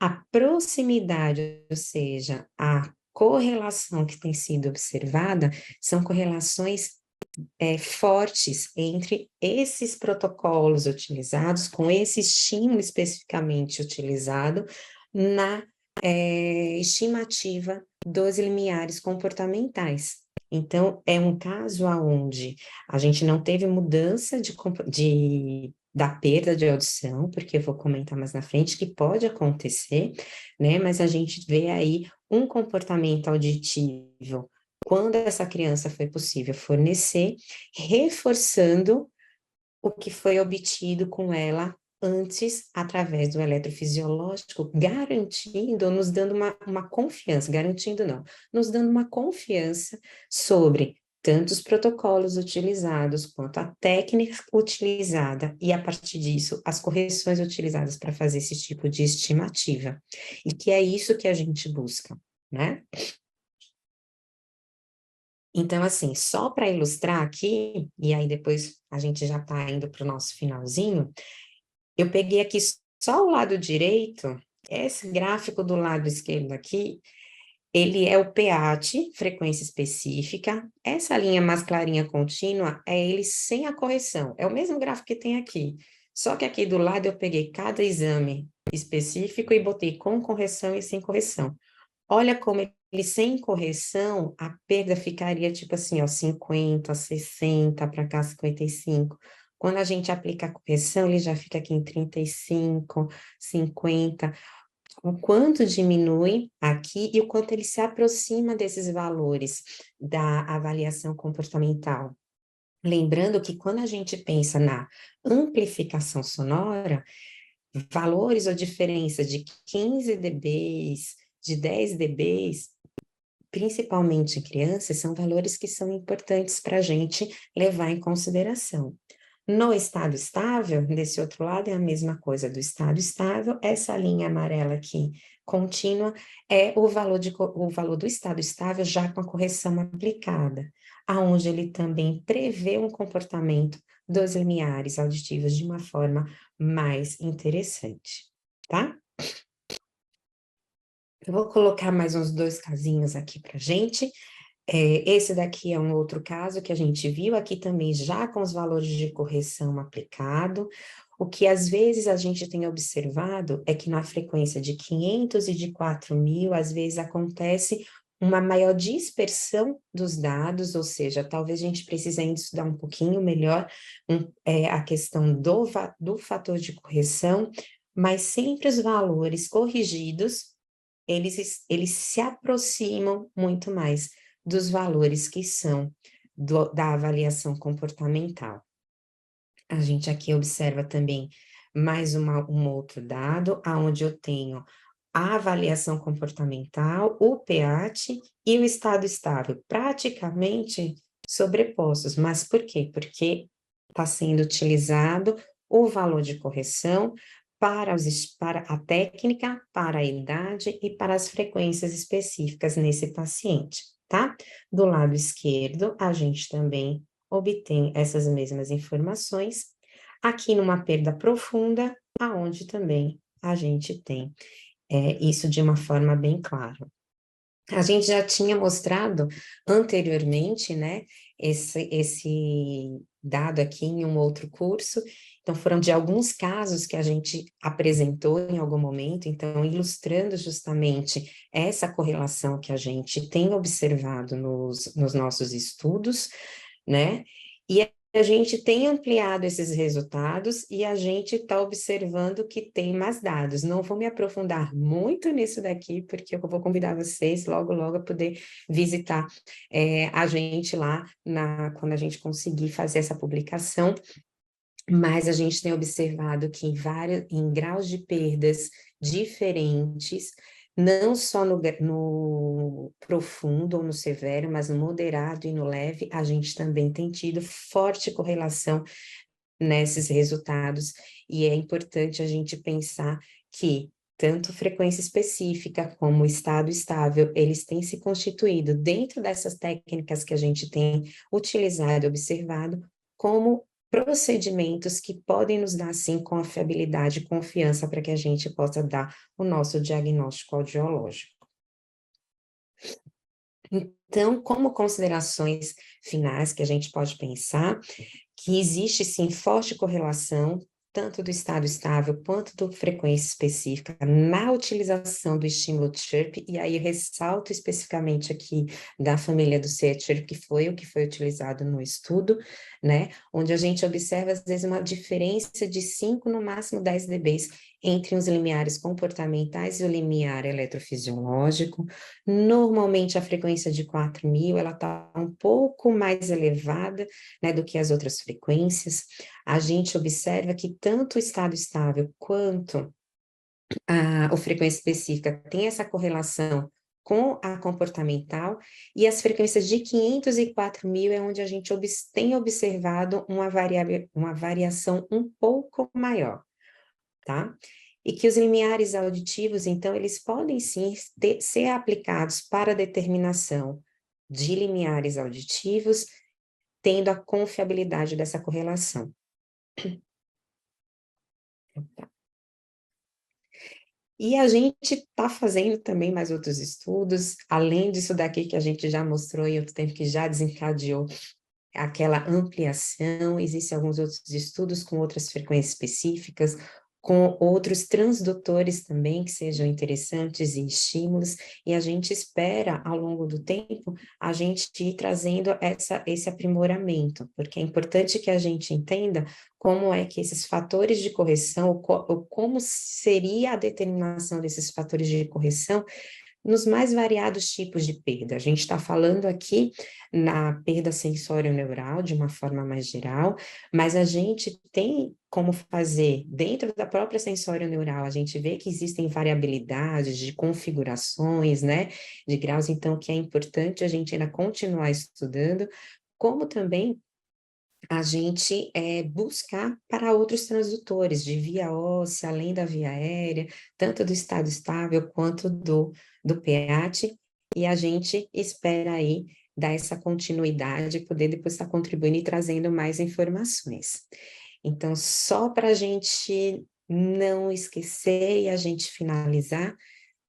a proximidade, ou seja, a correlação que tem sido observada, são correlações fortes entre esses protocolos utilizados, com esse estímulo especificamente utilizado na estimativa dos limiares comportamentais. Então, é um caso onde a gente não teve mudança da perda de audição, porque eu vou comentar mais na frente que pode acontecer, né? Mas a gente vê aí um comportamento auditivo quando essa criança foi possível fornecer, reforçando o que foi obtido com ela antes, através do eletrofisiológico, garantindo, nos dando uma confiança, garantindo não, nos dando uma confiança sobre tanto os protocolos utilizados, quanto a técnica utilizada, e a partir disso, as correções utilizadas para fazer esse tipo de estimativa. E que é isso que a gente busca, né? Então, assim, só para ilustrar aqui, e aí depois a gente já está indo para o nosso finalzinho, eu peguei aqui só o lado direito, esse gráfico do lado esquerdo aqui, ele é o PEAT, frequência específica, essa linha mais clarinha contínua é ele sem a correção, é o mesmo gráfico que tem aqui, só que aqui do lado eu peguei cada exame específico e botei com correção e sem correção. Olha como ele sem correção, a perda ficaria tipo assim, ó, 50, 60, para cá 55. Quando a gente aplica a correção, ele já fica aqui em 35, 50. O quanto diminui aqui e o quanto ele se aproxima desses valores da avaliação comportamental. Lembrando que quando a gente pensa na amplificação sonora, valores ou diferença de 15 dB, de 10 dB, principalmente em crianças, são valores que são importantes para a gente levar em consideração. No estado estável, desse outro lado, é a mesma coisa do estado estável, essa linha amarela aqui, contínua, é o valor do estado estável já com a correção aplicada, aonde ele também prevê um comportamento dos limiares auditivos de uma forma mais interessante, tá? Eu vou colocar mais uns 2 casinhos aqui para gente, Esse daqui é um outro caso que a gente viu aqui também, já com os valores de correção aplicado. O que às vezes a gente tem observado é que na frequência de 500 e de 4.000, às vezes acontece uma maior dispersão dos dados, ou seja, talvez a gente precise ainda estudar um pouquinho melhor a questão do fator de correção, mas sempre os valores corrigidos, eles se aproximam muito mais dos valores que são da avaliação comportamental. A gente aqui observa também mais um outro dado, onde eu tenho a avaliação comportamental, o PEAT e o estado estável, praticamente sobrepostos. Mas por quê? Porque está sendo utilizado o valor de correção para a técnica, para a idade e para as frequências específicas nesse paciente, tá? Do lado esquerdo, a gente também obtém essas mesmas informações, aqui numa perda profunda, aonde também a gente tem isso de uma forma bem clara. A gente já tinha mostrado anteriormente, né, esse dado aqui em um outro curso, então foram de alguns casos que a gente apresentou em algum momento, então ilustrando justamente essa correlação que a gente tem observado nos nossos estudos, né, e a gente tem ampliado esses resultados e a gente está observando que tem mais dados. Não vou me aprofundar muito nisso daqui, porque eu vou convidar vocês logo, logo a poder visitar a gente lá quando a gente conseguir fazer essa publicação. Mas a gente tem observado que em graus de perdas diferentes, não só no profundo ou no severo, mas no moderado e no leve, a gente também tem tido forte correlação nesses resultados, e é importante a gente pensar que tanto frequência específica como estado estável, eles têm se constituído dentro dessas técnicas que a gente tem utilizado e observado como procedimentos que podem nos dar, sim, confiabilidade e confiança para que a gente possa dar o nosso diagnóstico audiológico. Então, como considerações finais que a gente pode pensar, que existe, sim, forte correlação, tanto do estado estável quanto da frequência específica, na utilização do estímulo chirp, e aí ressalto especificamente aqui da família do C-chirp, que foi o que foi utilizado no estudo, né, onde a gente observa, às vezes, uma diferença de 5, no máximo 10 dB entre os limiares comportamentais e o limiar eletrofisiológico. Normalmente, a frequência de 4.000, ela está um pouco mais elevada, né, do que as outras frequências. A gente observa que tanto o estado estável quanto a frequência específica tem essa correlação com a comportamental, e as frequências de 500 e 4.000 é onde a gente tem observado uma variação um pouco maior, tá? E que os limiares auditivos, então, eles podem sim ser aplicados para determinação de limiares auditivos, tendo a confiabilidade dessa correlação. E a gente está fazendo também mais outros estudos, além disso daqui que a gente já mostrou em outro tempo, que já desencadeou aquela ampliação, existem alguns outros estudos com outras frequências específicas, com outros transdutores também que sejam interessantes e estímulos, e a gente espera, ao longo do tempo, a gente ir trazendo esse aprimoramento, porque é importante que a gente entenda como é que esses fatores de correção, ou como seria a determinação desses fatores de correção, nos mais variados tipos de perda. A gente está falando aqui na perda sensório-neural, de uma forma mais geral, mas a gente tem como fazer, dentro da própria sensório-neural, a gente vê que existem variabilidades de configurações, né, de graus, então, que é importante a gente ainda continuar estudando, como também a gente buscar para outros transdutores de via óssea, além da via aérea, tanto do estado estável quanto do PEAT, e a gente espera aí dar essa continuidade, poder depois estar contribuindo e trazendo mais informações. Então, só para a gente não esquecer e a gente finalizar,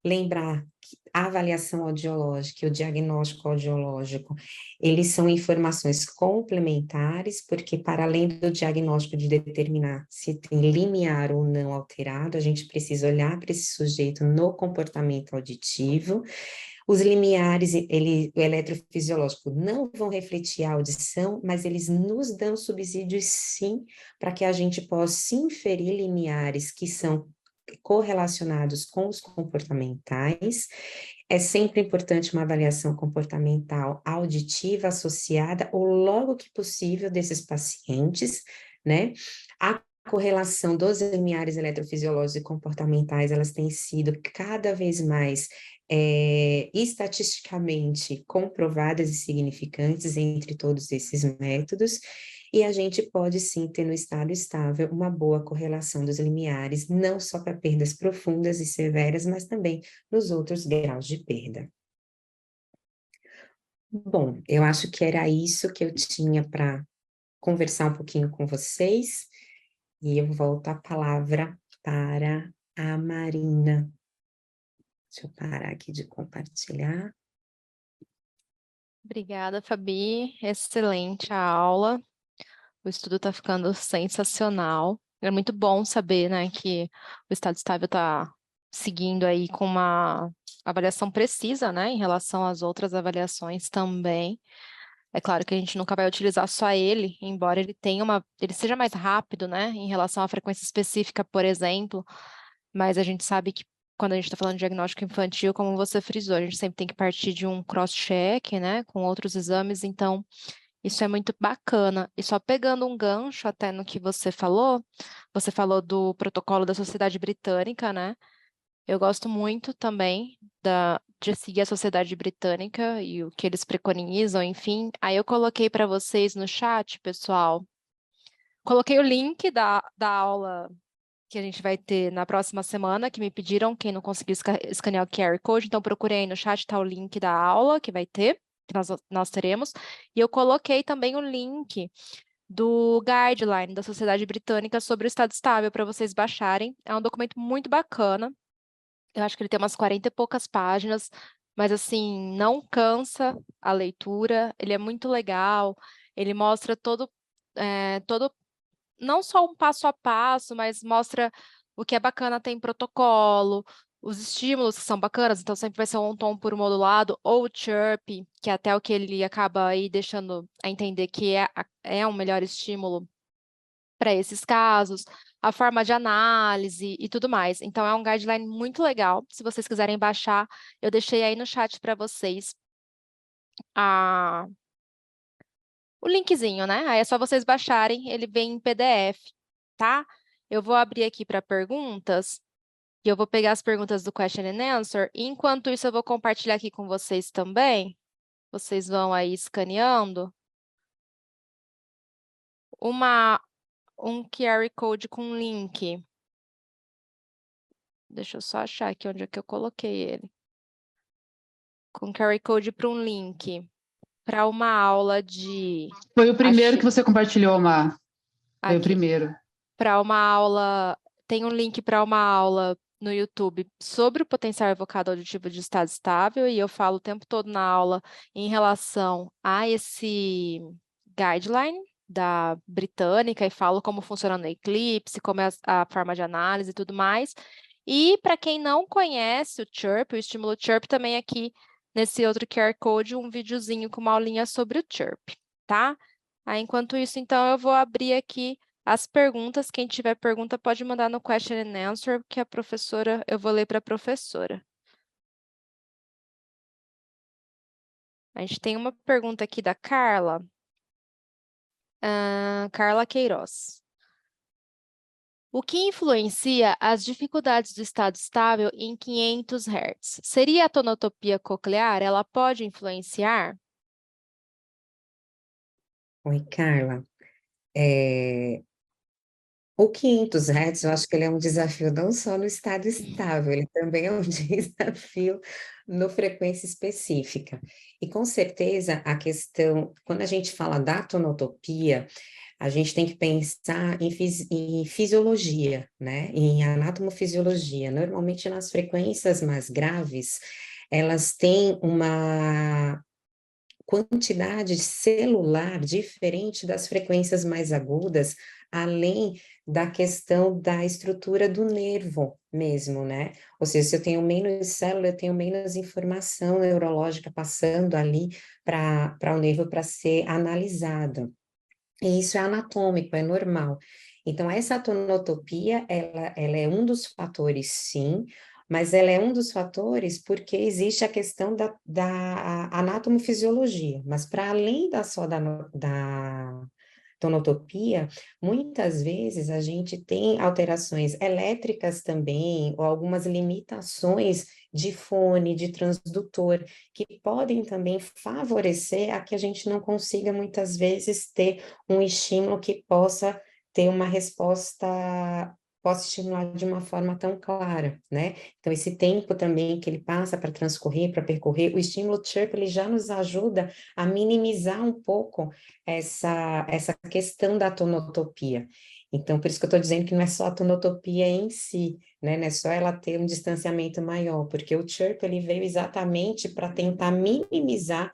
lembrar a avaliação audiológica e o diagnóstico audiológico, eles são informações complementares, porque para além do diagnóstico de determinar se tem limiar ou não alterado, a gente precisa olhar para esse sujeito no comportamento auditivo. Os limiares, o eletrofisiológico, não vão refletir a audição, mas eles nos dão subsídios, sim, para que a gente possa inferir limiares que são correlacionados com os comportamentais. É sempre importante uma avaliação comportamental auditiva associada, ou logo que possível, desses pacientes, né? A correlação dos limiares eletrofisiológicos e comportamentais, elas têm sido cada vez mais estatisticamente comprovadas e significantes entre todos esses métodos, e a gente pode sim ter no estado estável uma boa correlação dos limiares, não só para perdas profundas e severas, mas também nos outros graus de perda. Bom, eu acho que era isso que eu tinha para conversar um pouquinho com vocês, e eu volto a palavra para a Marina. Deixa eu parar aqui de compartilhar. Obrigada, Fabi. Excelente a aula. O estudo está ficando sensacional. É muito bom saber, né, que o estado estável está seguindo aí com uma avaliação precisa, né, em relação às outras avaliações também. É claro que a gente nunca vai utilizar só ele, embora ele seja mais rápido, né, em relação à frequência específica, por exemplo, mas a gente sabe que quando a gente está falando de diagnóstico infantil, como você frisou, a gente sempre tem que partir de um cross-check, né, com outros exames, então isso é muito bacana. E só pegando um gancho até no que você falou do protocolo da Sociedade Britânica, né? Eu gosto muito também de seguir a Sociedade Britânica e o que eles preconizam, enfim. Aí eu coloquei para vocês no chat, pessoal. Coloquei o link da aula que a gente vai ter na próxima semana, que me pediram, quem não conseguiu escanear o QR Code, então procurei aí no chat, tá o link da aula que vai ter, que nós teremos, e eu coloquei também o link do guideline da Sociedade Britânica sobre o estado estável para vocês baixarem. É um documento muito bacana, eu acho que ele tem umas 40 e poucas páginas, mas assim, não cansa a leitura, ele é muito legal, ele mostra todo não só um passo a passo, mas mostra o que é bacana ter em protocolo, os estímulos que são bacanas, então sempre vai ser um tom puro modulado, ou o chirp, que é até o que ele acaba aí deixando a entender que é um melhor estímulo para esses casos, a forma de análise e tudo mais. Então, é um guideline muito legal. Se vocês quiserem baixar, eu deixei aí no chat para vocês o linkzinho, né? Aí é só vocês baixarem, ele vem em PDF, tá? Eu vou abrir aqui para perguntas, e eu vou pegar as perguntas do Question and Answer, e enquanto isso eu vou compartilhar aqui com vocês também, vocês vão aí escaneando, um QR Code com link. Deixa eu só achar aqui onde é que eu coloquei ele. Com QR Code para um link, para uma aula de... Foi o primeiro que você compartilhou, Má. Foi o Aqui. primeiro. Para uma aula, tem um link para uma aula no YouTube sobre o potencial evocado auditivo de estado estável, e eu falo o tempo todo na aula em relação a esse guideline da Britânica, e falo como funciona no Eclipse, como é a forma de análise e tudo mais. E para quem não conhece o Chirp, o estímulo Chirp, também aqui nesse outro QR Code, um videozinho com uma aulinha sobre o Chirp, tá? Aí, enquanto isso, então, eu vou abrir aqui as perguntas. Quem tiver pergunta pode mandar no Question and Answer, que a professora, eu vou ler para a professora. A gente tem uma pergunta aqui da Carla. Carla Queiroz. O que influencia as dificuldades do estado estável em 500 Hz? Seria a tonotopia coclear? Ela pode influenciar? Oi, Carla. O 500 Hz, eu acho que ele é um desafio não só no estado estável, ele também é um desafio no frequência específica. E com certeza a questão, quando a gente fala da tonotopia, a gente tem que pensar em fisiologia, né? Em anatomofisiologia. Normalmente nas frequências mais graves, elas têm uma quantidade celular diferente das frequências mais agudas, além da questão da estrutura do nervo mesmo, né? Ou seja, se eu tenho menos célula, eu tenho menos informação neurológica passando ali para o nervo para ser analisado. E isso é anatômico, é normal. Então, essa tonotopia, ela é um dos fatores, sim, mas ela é um dos fatores porque existe a questão da anatomofisiologia. Mas, para além só da tonotopia, muitas vezes a gente tem alterações elétricas também, ou algumas limitações de fone, de transdutor, que podem também favorecer a que a gente não consiga muitas vezes ter um estímulo que possa ter uma resposta, possa estimular de uma forma tão clara, né? Então, esse tempo também que ele passa para transcorrer, para percorrer, o estímulo chirp, ele já nos ajuda a minimizar um pouco essa questão da tonotopia. Então, por isso que eu estou dizendo que não é só a tonotopia em si, né? Não é só ela ter um distanciamento maior, porque o chirp, ele veio exatamente para tentar minimizar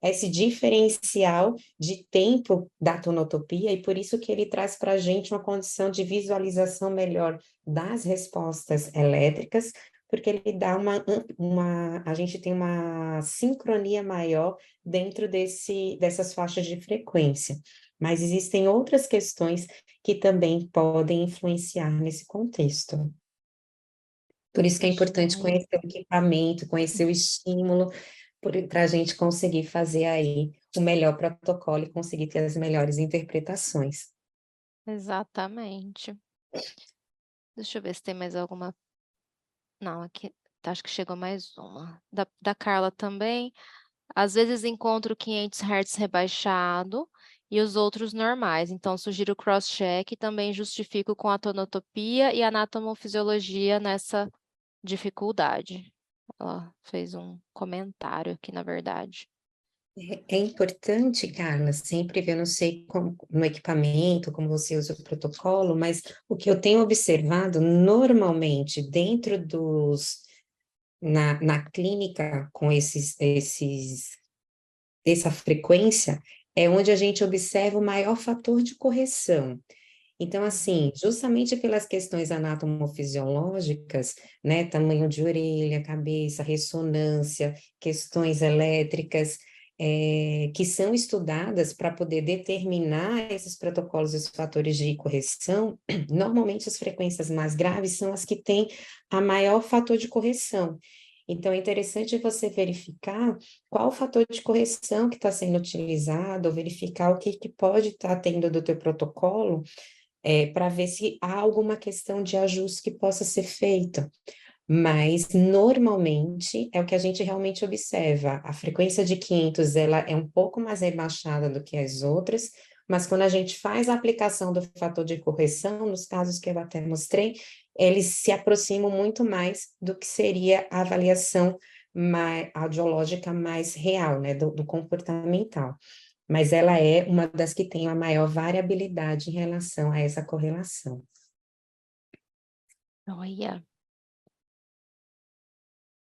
esse diferencial de tempo da tonotopia, e por isso que ele traz para a gente uma condição de visualização melhor das respostas elétricas, porque ele dá a gente tem uma sincronia maior dentro dessas faixas de frequência. Mas existem outras questões que também podem influenciar nesse contexto. Por isso que é importante Joia. conhecer o equipamento, conhecer o estímulo, para a gente conseguir fazer aí o melhor protocolo e conseguir ter as melhores interpretações. Exatamente. Deixa eu ver se tem mais alguma. Não, aqui acho que chegou mais uma. Da Carla também. Às vezes encontro 500 Hz rebaixado e os outros normais. Então, sugiro o cross-check e também justifico com a tonotopia e anatomofisiologia nessa dificuldade. Ela fez um comentário aqui, na verdade. É importante, Carla, sempre ver, eu não sei como, no equipamento, como você usa o protocolo, mas o que eu tenho observado normalmente dentro na clínica com essa frequência, é onde a gente observa o maior fator de correção. Então, assim, justamente pelas questões anatomofisiológicas, né, tamanho de orelha, cabeça, ressonância, questões elétricas, que são estudadas para poder determinar esses protocolos e os fatores de correção, normalmente as frequências mais graves são as que têm a maior fator de correção. Então, é interessante você verificar qual o fator de correção que está sendo utilizado, ou verificar o que pode estar tendo do teu protocolo, para ver se há alguma questão de ajuste que possa ser feita. Mas, normalmente, é o que a gente realmente observa. A frequência de 500, ela é um pouco mais rebaixada do que as outras, mas quando a gente faz a aplicação do fator de correção, nos casos que eu até mostrei, eles se aproximam muito mais do que seria a avaliação audiológica mais real, né, do comportamental. Mas ela é uma das que tem a maior variabilidade em relação a essa correlação. Olha.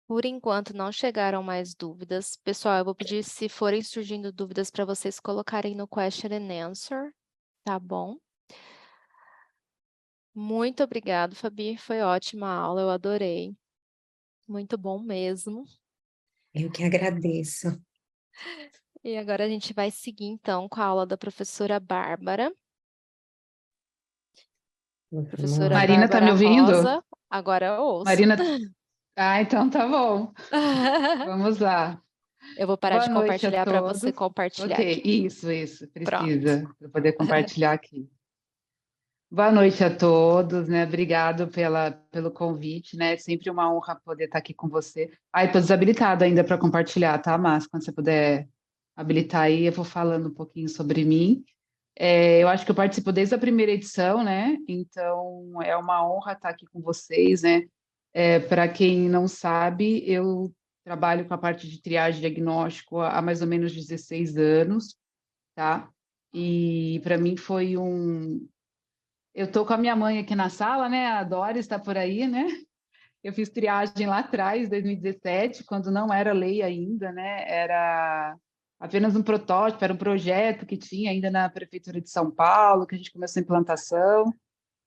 Por enquanto, não chegaram mais dúvidas. Pessoal, eu vou pedir, se forem surgindo dúvidas, para vocês colocarem no question and answer, tá bom? Muito obrigado, Fabi. Foi ótima a aula, eu adorei. Muito bom mesmo. Eu que agradeço. E agora a gente vai seguir, então, com a aula da professora Bárbara. Professora Marina, tá me Bárbara ouvindo? Rosa. Agora eu ouço. Marina, então tá bom. Vamos lá. Eu vou parar Boa de noite a compartilhar para todos. você compartilhar Ok, aqui. isso, Pronto. precisa, para poder compartilhar aqui. Boa noite a todos, né? Obrigado pelo convite, né? Sempre uma honra poder estar aqui com você. Estou desabilitada ainda para compartilhar, tá, Márcio? Quando você puder habilitar aí, eu vou falando um pouquinho sobre mim. Eu acho que eu participo desde a primeira edição, né? Então, é uma honra estar aqui com vocês, né? Para quem não sabe, eu trabalho com a parte de triagem e diagnóstico há mais ou menos 16 anos, tá? E para mim foi um... Eu estou com a minha mãe aqui na sala, né? A Doris está por aí, né? Eu fiz triagem lá atrás, 2017, quando não era lei ainda, né? Era apenas um protótipo, era um projeto que tinha ainda na Prefeitura de São Paulo, que a gente começou a implantação,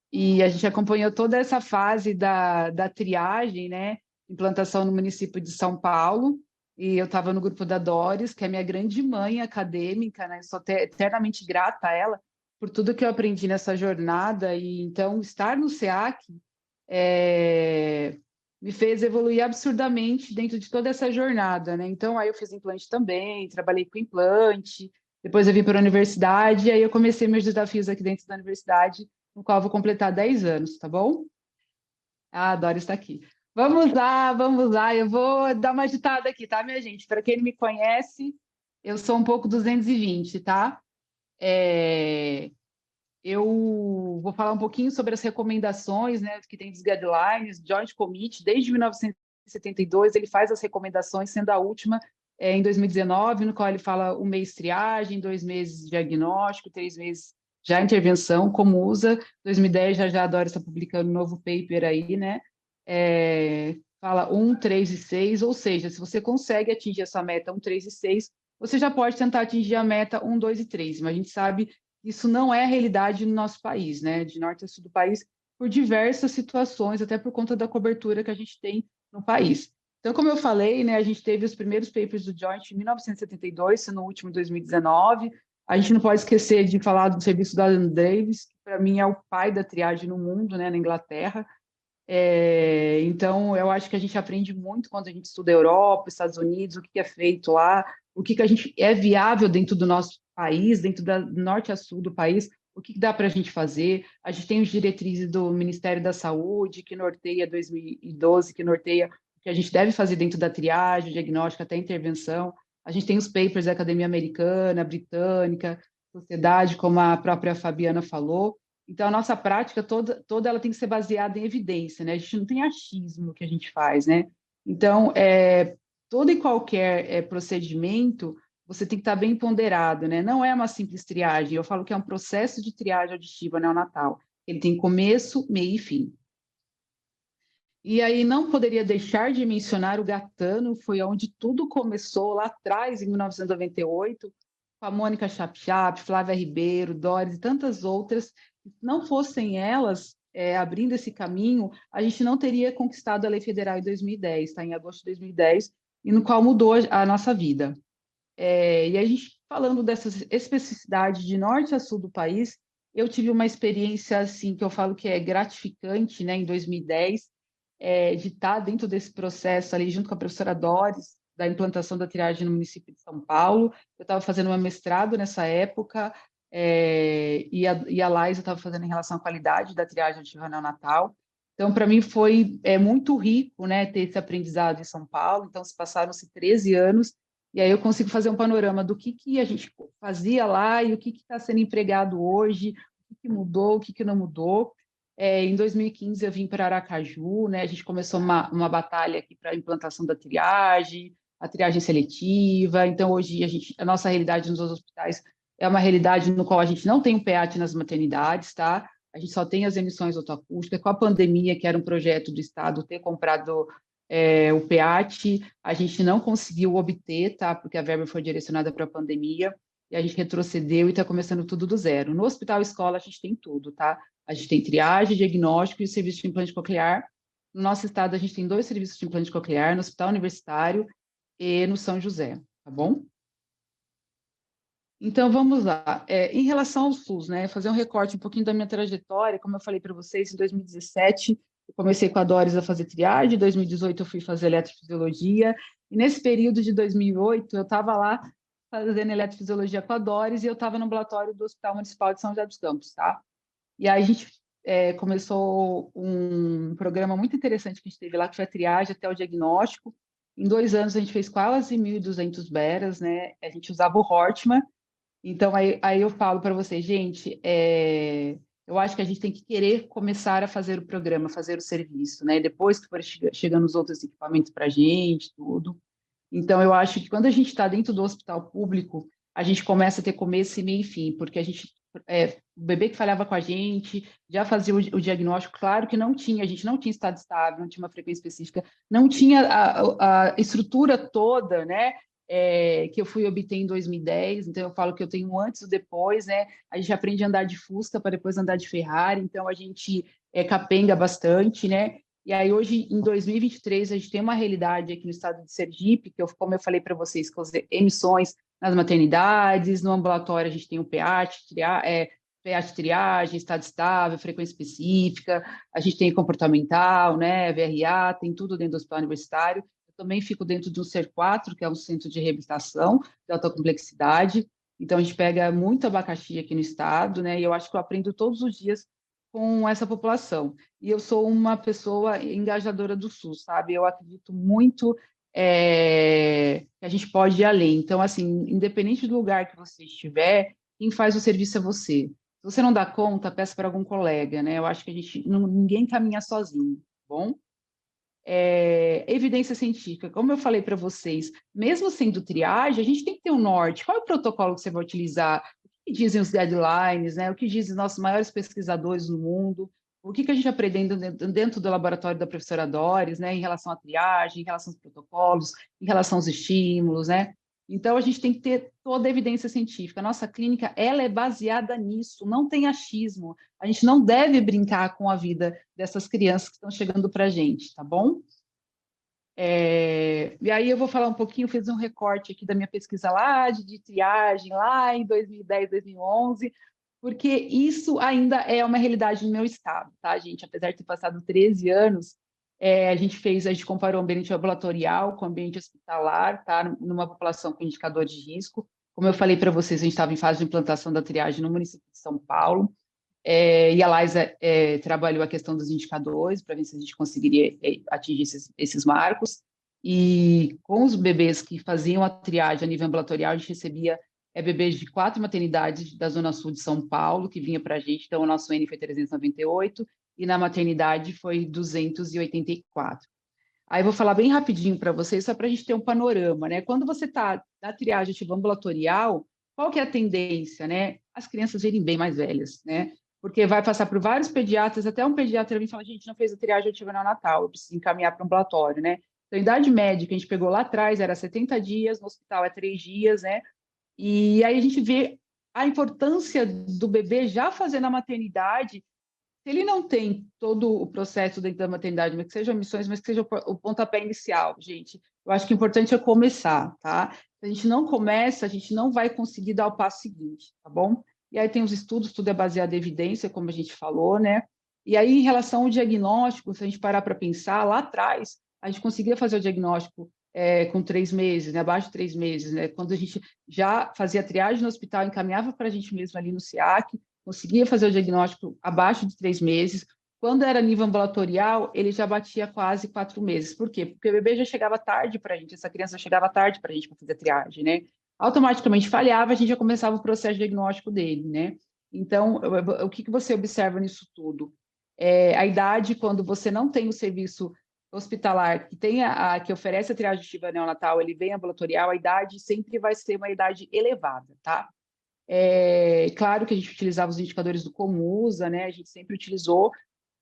e a gente acompanhou toda essa fase da triagem, né? Implantação no município de São Paulo, e eu estava no grupo da Doris, que é minha grande mãe acadêmica, né? Sou eternamente grata a ela por tudo que eu aprendi nessa jornada, e então estar no SEAC me fez evoluir absurdamente dentro de toda essa jornada, né? Então, aí eu fiz implante também, trabalhei com implante, depois eu vim para a universidade, e aí eu comecei meus desafios aqui dentro da universidade, no qual eu vou completar 10 anos, tá bom? Ah, a Dora está aqui. Vamos lá, eu vou dar uma agitada aqui, tá, minha gente? Para quem não me conhece, eu sou um pouco 220, tá? Eu vou falar um pouquinho sobre as recomendações, né, que tem dos guidelines, Joint Committee, desde 1972, ele faz as recomendações, sendo a última em 2019, no qual ele fala 1 mês triagem, 2 meses diagnóstico, 3 meses já intervenção, como usa. 2010, já a Dora está publicando um novo paper aí, né, fala 1, 3 e 6, ou seja, se você consegue atingir essa meta 1, 3 e 6, você já pode tentar atingir a meta 1, 2 e 3, mas a gente sabe isso não é a realidade no nosso país, né? De norte a sul do país, por diversas situações, até por conta da cobertura que a gente tem no país. Então, como eu falei, né, a gente teve os primeiros papers do Joint em 1972, sendo o último em 2019. A gente não pode esquecer de falar do serviço do Alan Davis, que para mim é o pai da triagem no mundo, né, na Inglaterra. Então, eu acho que a gente aprende muito quando a gente estuda a Europa, Estados Unidos, o que é feito lá, o que a gente é viável dentro do nosso país, dentro do norte a sul do país, o que dá para a gente fazer. A gente tem os diretrizes do Ministério da Saúde, que norteia 2012, que norteia o que a gente deve fazer dentro da triagem, diagnóstica até intervenção. A gente tem os papers da Academia Americana, Britânica, Sociedade, como a própria Fabiana falou. Então, a nossa prática toda ela tem que ser baseada em evidência, né? A gente não tem achismo que a gente faz, né? Então, todo e qualquer procedimento, você tem que estar bem ponderado, né? Não é uma simples triagem. Eu falo que é um processo de triagem auditiva neonatal. Ele tem começo, meio e fim. E aí, não poderia deixar de mencionar o Gatano, foi onde tudo começou, lá atrás, em 1998, com a Mônica Chap-Chap, Flávia Ribeiro, Doris e tantas outras. Se não fossem elas abrindo esse caminho, a gente não teria conquistado a Lei Federal em 2010, tá? Em agosto de 2010, e no qual mudou a nossa vida. E a gente, falando dessas especificidades de norte a sul do país, eu tive uma experiência, assim, que eu falo que é gratificante, né, em 2010, de estar dentro desse processo ali, junto com a professora Doris, da implantação da triagem no município de São Paulo. Eu estava fazendo um mestrado nessa época, e a Laís estava fazendo em relação à qualidade da triagem auditiva neonatal. Então, para mim, foi muito rico, né, ter esse aprendizado em São Paulo. Então, se passaram-se 13 anos, e aí eu consigo fazer um panorama do que a gente fazia lá e o que está sendo empregado hoje, o que mudou, o que não mudou. Em 2015, eu vim para Aracaju, né? A gente começou uma batalha aqui para a implantação da triagem, a triagem seletiva. Então, hoje, a nossa realidade nos hospitais é uma realidade no qual a gente não tem o PEAT nas maternidades, tá? A gente só tem as emissões otoacústicas. Com a pandemia, que era um projeto do Estado ter comprado o PEAT, a gente não conseguiu obter, tá? Porque a verba foi direcionada para a pandemia, e a gente retrocedeu e está começando tudo do zero. No Hospital Escola, a gente tem tudo, tá? A gente tem triagem, diagnóstico e o serviço de implante coclear. No nosso estado, a gente tem 2 serviços de implante coclear, no Hospital Universitário e no São José, tá bom? Então, vamos lá. Em relação ao SUS, né, fazer um recorte um pouquinho da minha trajetória, como eu falei para vocês, em 2017, eu comecei com a Doris a fazer triagem, em 2018 eu fui fazer eletrofisiologia, e nesse período de 2008, eu estava lá fazendo eletrofisiologia com a Doris, e eu estava no ambulatório do Hospital Municipal de São José dos Campos, tá? E aí a gente começou um programa muito interessante que a gente teve lá, que foi a triagem até o diagnóstico. Em 2 anos, a gente fez quase 1.200 beras, né? A gente usava o Hortman. Então, aí eu falo para vocês, gente, eu acho que a gente tem que querer começar a fazer o programa, fazer o serviço, né? Depois que for chegando os outros equipamentos para a gente, tudo. Então, eu acho que quando a gente está dentro do hospital público, a gente começa a ter começo e meio e fim, porque a gente o bebê que falhava com a gente, já fazia o diagnóstico, claro que não tinha, a gente não tinha estado estável, não tinha uma frequência específica, não tinha a estrutura toda, né, que eu fui obter em 2010, então eu falo que eu tenho um antes e depois, né, a gente aprende a andar de Fusca para depois andar de Ferrari, então a gente capenga bastante, né, e aí hoje, em 2023, a gente tem uma realidade aqui no estado de Sergipe, que como eu falei para vocês, com as emissões nas maternidades, no ambulatório a gente tem o PEAT, triagem, estado estável, frequência específica, a gente tem comportamental, né, VRA, tem tudo dentro do hospital universitário. Eu também fico dentro do CER4, que é um centro de reabilitação de alta complexidade, então a gente pega muito abacaxi aqui no estado, né, e eu acho que eu aprendo todos os dias com essa população. E eu sou uma pessoa engajadora do SUS, sabe? Eu acredito muito que a gente pode ir além. Então, assim, independente do lugar que você estiver, quem faz o serviço é você. Se você não dá conta, peça para algum colega, né? Eu acho que ninguém caminha sozinho, tá bom? Evidência científica, como eu falei para vocês, mesmo sendo triagem, a gente tem que ter um norte. Qual é o protocolo que você vai utilizar? O que dizem os guidelines, né? O que dizem os nossos maiores pesquisadores no mundo? O que a gente aprendendo dentro do laboratório da professora Doris, né? Em relação à triagem, em relação aos protocolos, em relação aos estímulos, né? Então, a gente tem que ter toda a evidência científica. A nossa clínica, ela é baseada nisso, não tem achismo. A gente não deve brincar com a vida dessas crianças que estão chegando para a gente, tá bom? E aí eu vou falar um pouquinho, fiz um recorte aqui da minha pesquisa lá de triagem, lá em 2010, 2011, porque isso ainda é uma realidade no meu estado, tá, gente? Apesar de ter passado 13 anos, a gente comparou o ambiente ambulatorial com o ambiente hospitalar, tá? Numa população com indicadores de risco. Como eu falei para vocês, a gente estava em fase de implantação da triagem no município de São Paulo, e a Laisa trabalhou a questão dos indicadores para ver se a gente conseguiria atingir esses marcos. E com os bebês que faziam a triagem a nível ambulatorial, a gente recebia bebês de 4 maternidades da Zona Sul de São Paulo, que vinha para a gente, então o nosso N foi 398, e na maternidade foi 284. Aí eu vou falar bem rapidinho para vocês, só para a gente ter um panorama, né? Quando você está na triagem ativa ambulatorial, qual que é a tendência, né? As crianças virem bem mais velhas, né? Porque vai passar por vários pediatras, até um pediatra vem falar, gente, não fez a triagem ativa neonatal, eu preciso encaminhar para o ambulatório, né? Então, a idade média que a gente pegou lá atrás era 70 dias, no hospital é 3 dias, né? E aí a gente vê a importância do bebê já fazer na maternidade. Se ele não tem todo o processo dentro da maternidade, mas que sejam missões, mas que seja o pontapé inicial, gente, eu acho que o importante é começar, tá? Se a gente não começa, a gente não vai conseguir dar o passo seguinte, tá bom? E aí tem os estudos, tudo é baseado em evidência, como a gente falou, né? E aí, em relação ao diagnóstico, se a gente parar para pensar, lá atrás, a gente conseguia fazer o diagnóstico com 3 meses, né? Abaixo de 3 meses, né? Quando a gente já fazia triagem no hospital, encaminhava para a gente mesmo ali no SEAC, conseguia fazer o diagnóstico abaixo de 3 meses. Quando era nível ambulatorial, ele já batia quase 4 meses. Por quê? Porque o bebê já chegava tarde para a gente, essa criança chegava tarde para a gente para fazer a triagem, né? Automaticamente falhava, a gente já começava o processo diagnóstico dele, né? Então, o que você observa nisso tudo? A idade, quando você não tem o serviço hospitalar que oferece a triagem ativa neonatal, ele vem ambulatorial, a idade sempre vai ser uma idade elevada, tá? Claro que a gente utilizava os indicadores do Comusa, né? A gente sempre utilizou,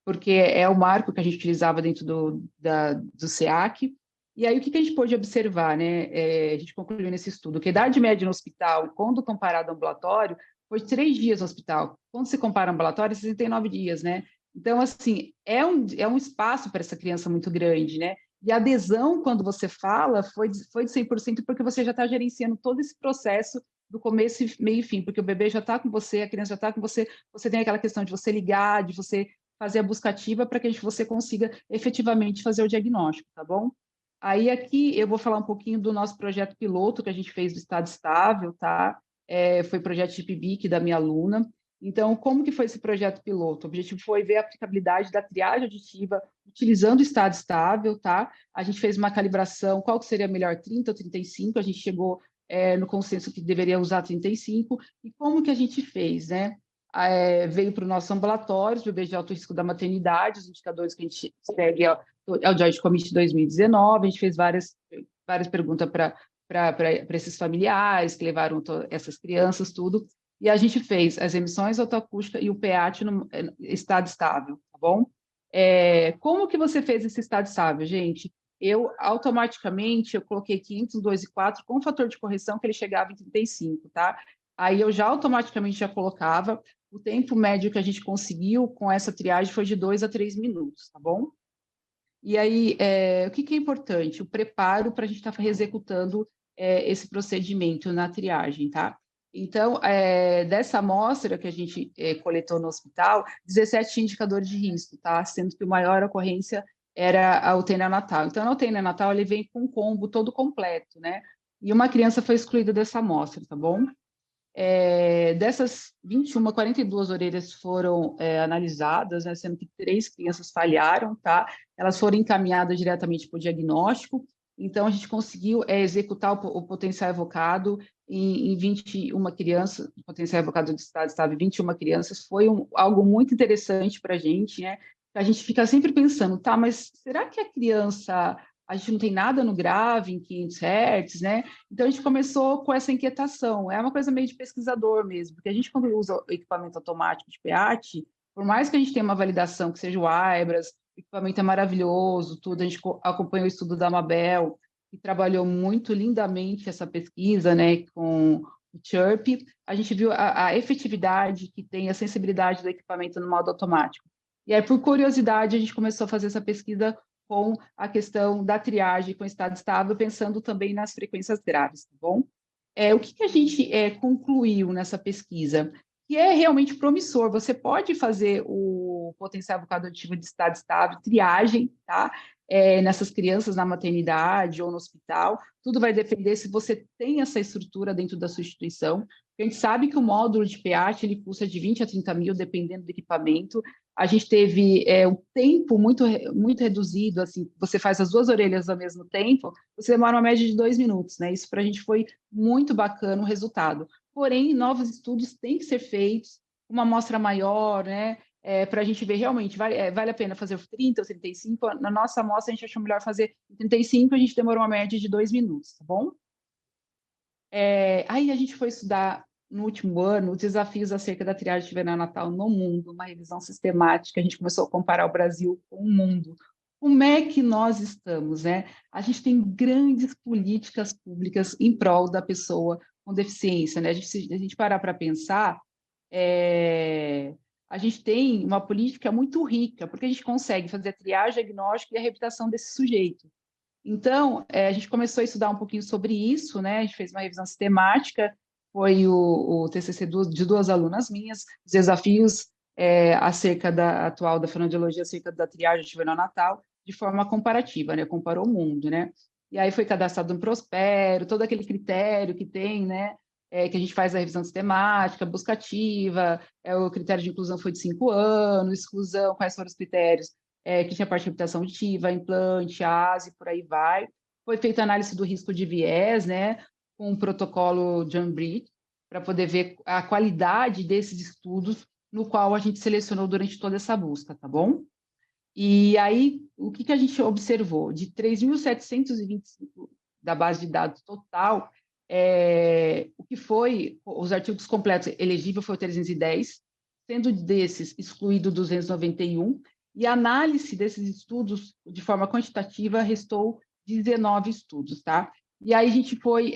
porque é o marco que a gente utilizava dentro do SEAC. E aí, o que a gente pôde observar, né? A gente concluiu nesse estudo que a idade média no hospital, quando comparado ao ambulatório, foi de 3 dias no hospital. Quando se compara ao ambulatório, 69 dias, né? Então, assim, é um espaço para essa criança muito grande, né? E a adesão, quando você fala, foi de 100%, porque você já está gerenciando todo esse processo do começo, meio e fim, porque o bebê já está com você, a criança já está com você, você tem aquela questão de você ligar, de você fazer a busca ativa para que você consiga efetivamente fazer o diagnóstico, tá bom? Aí aqui eu vou falar um pouquinho do nosso projeto piloto que a gente fez do Estado Estável, tá? Foi o projeto de PIBIC da minha aluna. Então, como que foi esse projeto piloto? O objetivo foi ver a aplicabilidade da triagem auditiva utilizando o Estado Estável, tá? A gente fez uma calibração, qual que seria melhor, 30 ou 35? A gente chegou no consenso que deveria usar 35, e como que a gente fez, né? Veio para o nosso ambulatório, os bebês de alto risco da maternidade, os indicadores que a gente segue é o Joint Committee 2019, a gente fez várias perguntas para esses familiares que levaram essas crianças, tudo, E a gente fez as emissões autoacústica e o PEAT no estado estável, tá bom? Como que você fez esse estado estável, gente? Eu coloquei 500, 2 e 4 com o fator de correção que ele chegava em 35, tá? Aí eu automaticamente já colocava. O tempo médio que a gente conseguiu com essa triagem foi de 2 a 3 minutos, tá bom? E aí, o que é importante? O preparo para a gente estar executando esse procedimento na triagem, tá? Então, dessa amostra que a gente coletou no hospital, 17 indicadores de risco, tá? Sendo que a maior ocorrência era a UTI neonatal. Então, na UTI neonatal, ele vem com um combo todo completo, né? E uma criança foi excluída dessa amostra, tá bom? Dessas 21, 42 orelhas foram analisadas, né, sendo que 3 crianças falharam, tá? Elas foram encaminhadas diretamente para o diagnóstico, então a gente conseguiu executar o potencial evocado em 21 crianças, o potencial evocado do estado estável, 21 crianças, foi algo muito interessante para a gente, né? A gente fica sempre pensando, tá, mas será que a criança, a gente não tem nada no grave, em 500 Hz, né? Então, a gente começou com essa inquietação. É uma coisa meio de pesquisador mesmo, porque a gente, quando usa o equipamento automático de PEAT, por mais que a gente tenha uma validação, que seja o IBRAS, o equipamento é maravilhoso, tudo, a gente acompanhou o estudo da Mabel, que trabalhou muito lindamente essa pesquisa, né, com o CHIRP, a gente viu a efetividade que tem, a sensibilidade do equipamento no modo automático. E aí, por curiosidade, a gente começou a fazer essa pesquisa com a questão da triagem com estado estável, pensando também nas frequências graves, tá bom? O que a gente concluiu nessa pesquisa? Que é realmente promissor. Você pode fazer o potencial evocado aditivo de estado estável, triagem, tá? Nessas crianças na maternidade ou no hospital. Tudo vai depender se você tem essa estrutura dentro da sua instituição. A gente sabe que o módulo de PEAT ele custa de 20 a 30 mil, dependendo do equipamento. A gente teve um tempo muito reduzido, assim, você faz as 2 orelhas ao mesmo tempo, você demora uma média de 2 minutos, né? Isso para a gente foi muito bacana o resultado. Porém, novos estudos têm que ser feitos, uma amostra maior, né? Para a gente ver realmente, vale a pena fazer 30 ou 35? Na nossa amostra, a gente achou melhor fazer 35, a gente demorou uma média de 2 minutos, tá bom? Aí a gente foi estudar no último ano os desafios acerca da triagem neonatal no mundo, uma revisão sistemática, a gente começou a comparar o Brasil com o mundo. Como é que nós estamos, né? A gente tem grandes políticas públicas em prol da pessoa com deficiência, né? Se a gente parar para pensar, a gente tem uma política muito rica, porque a gente consegue fazer a triagem, diagnóstico e a reabilitação desse sujeito. Então, a gente começou a estudar um pouquinho sobre isso, né? A gente fez uma revisão sistemática, foi o TCC de 2 alunas minhas, os desafios acerca da atual da fonoaudiologia, acerca da triagem ativa neonatal, de forma comparativa, né? Comparou o mundo, né? E aí foi cadastrado um Prospero, todo aquele critério que tem, né? Que a gente faz a revisão sistemática, busca ativa, o critério de inclusão foi de 5 anos, exclusão, quais foram os critérios? Que tinha parte de reabilitação auditiva, implante, ASE, por aí vai. Foi feita análise do risco de viés, né, com o protocolo John Bridge, para poder ver a qualidade desses estudos, no qual a gente selecionou durante toda essa busca, tá bom? E aí, o que a gente observou? De 3.725 da base de dados total, o que foi, os artigos completos elegível foi 310, sendo desses excluído 291, e a análise desses estudos, de forma quantitativa, restou 19 estudos, tá? E aí a gente foi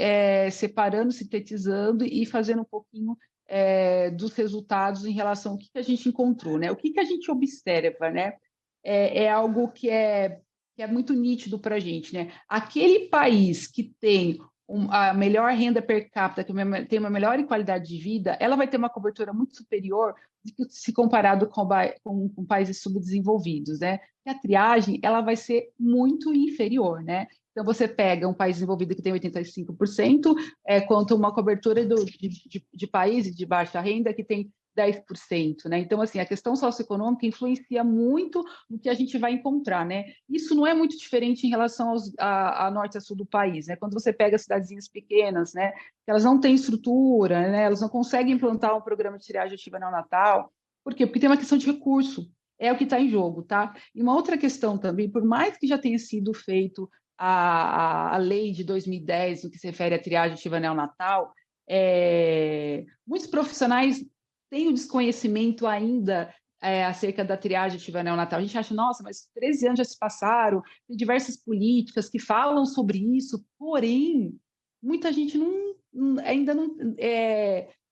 separando, sintetizando e fazendo um pouquinho dos resultados em relação ao que a gente encontrou, né? O que a gente observa, né? Algo que é muito nítido para a gente, né? Aquele país que tem a melhor renda per capita, que tem uma melhor qualidade de vida, ela vai ter uma cobertura muito superior se comparado com países subdesenvolvidos, né? E a triagem, ela vai ser muito inferior, né? Então, você pega um país desenvolvido que tem 85%, quanto uma cobertura de países de baixa renda que tem 10%, né? Então, assim, a questão socioeconômica influencia muito no que a gente vai encontrar, né? Isso não é muito diferente em relação a norte e a sul do país, né? Quando você pega cidadezinhas pequenas, né? Elas não têm estrutura, né? Elas não conseguem implantar um programa de triagem ativa neonatal. Por quê? Porque tem uma questão de recurso. É o que está em jogo, tá? E uma outra questão também, por mais que já tenha sido feito a lei de 2010, no que se refere à triagem ativa neonatal, muitos profissionais têm o desconhecimento ainda acerca da triagem ativa neonatal. A gente acha, nossa, mas 13 anos já se passaram, tem diversas políticas que falam sobre isso, porém, muita gente ainda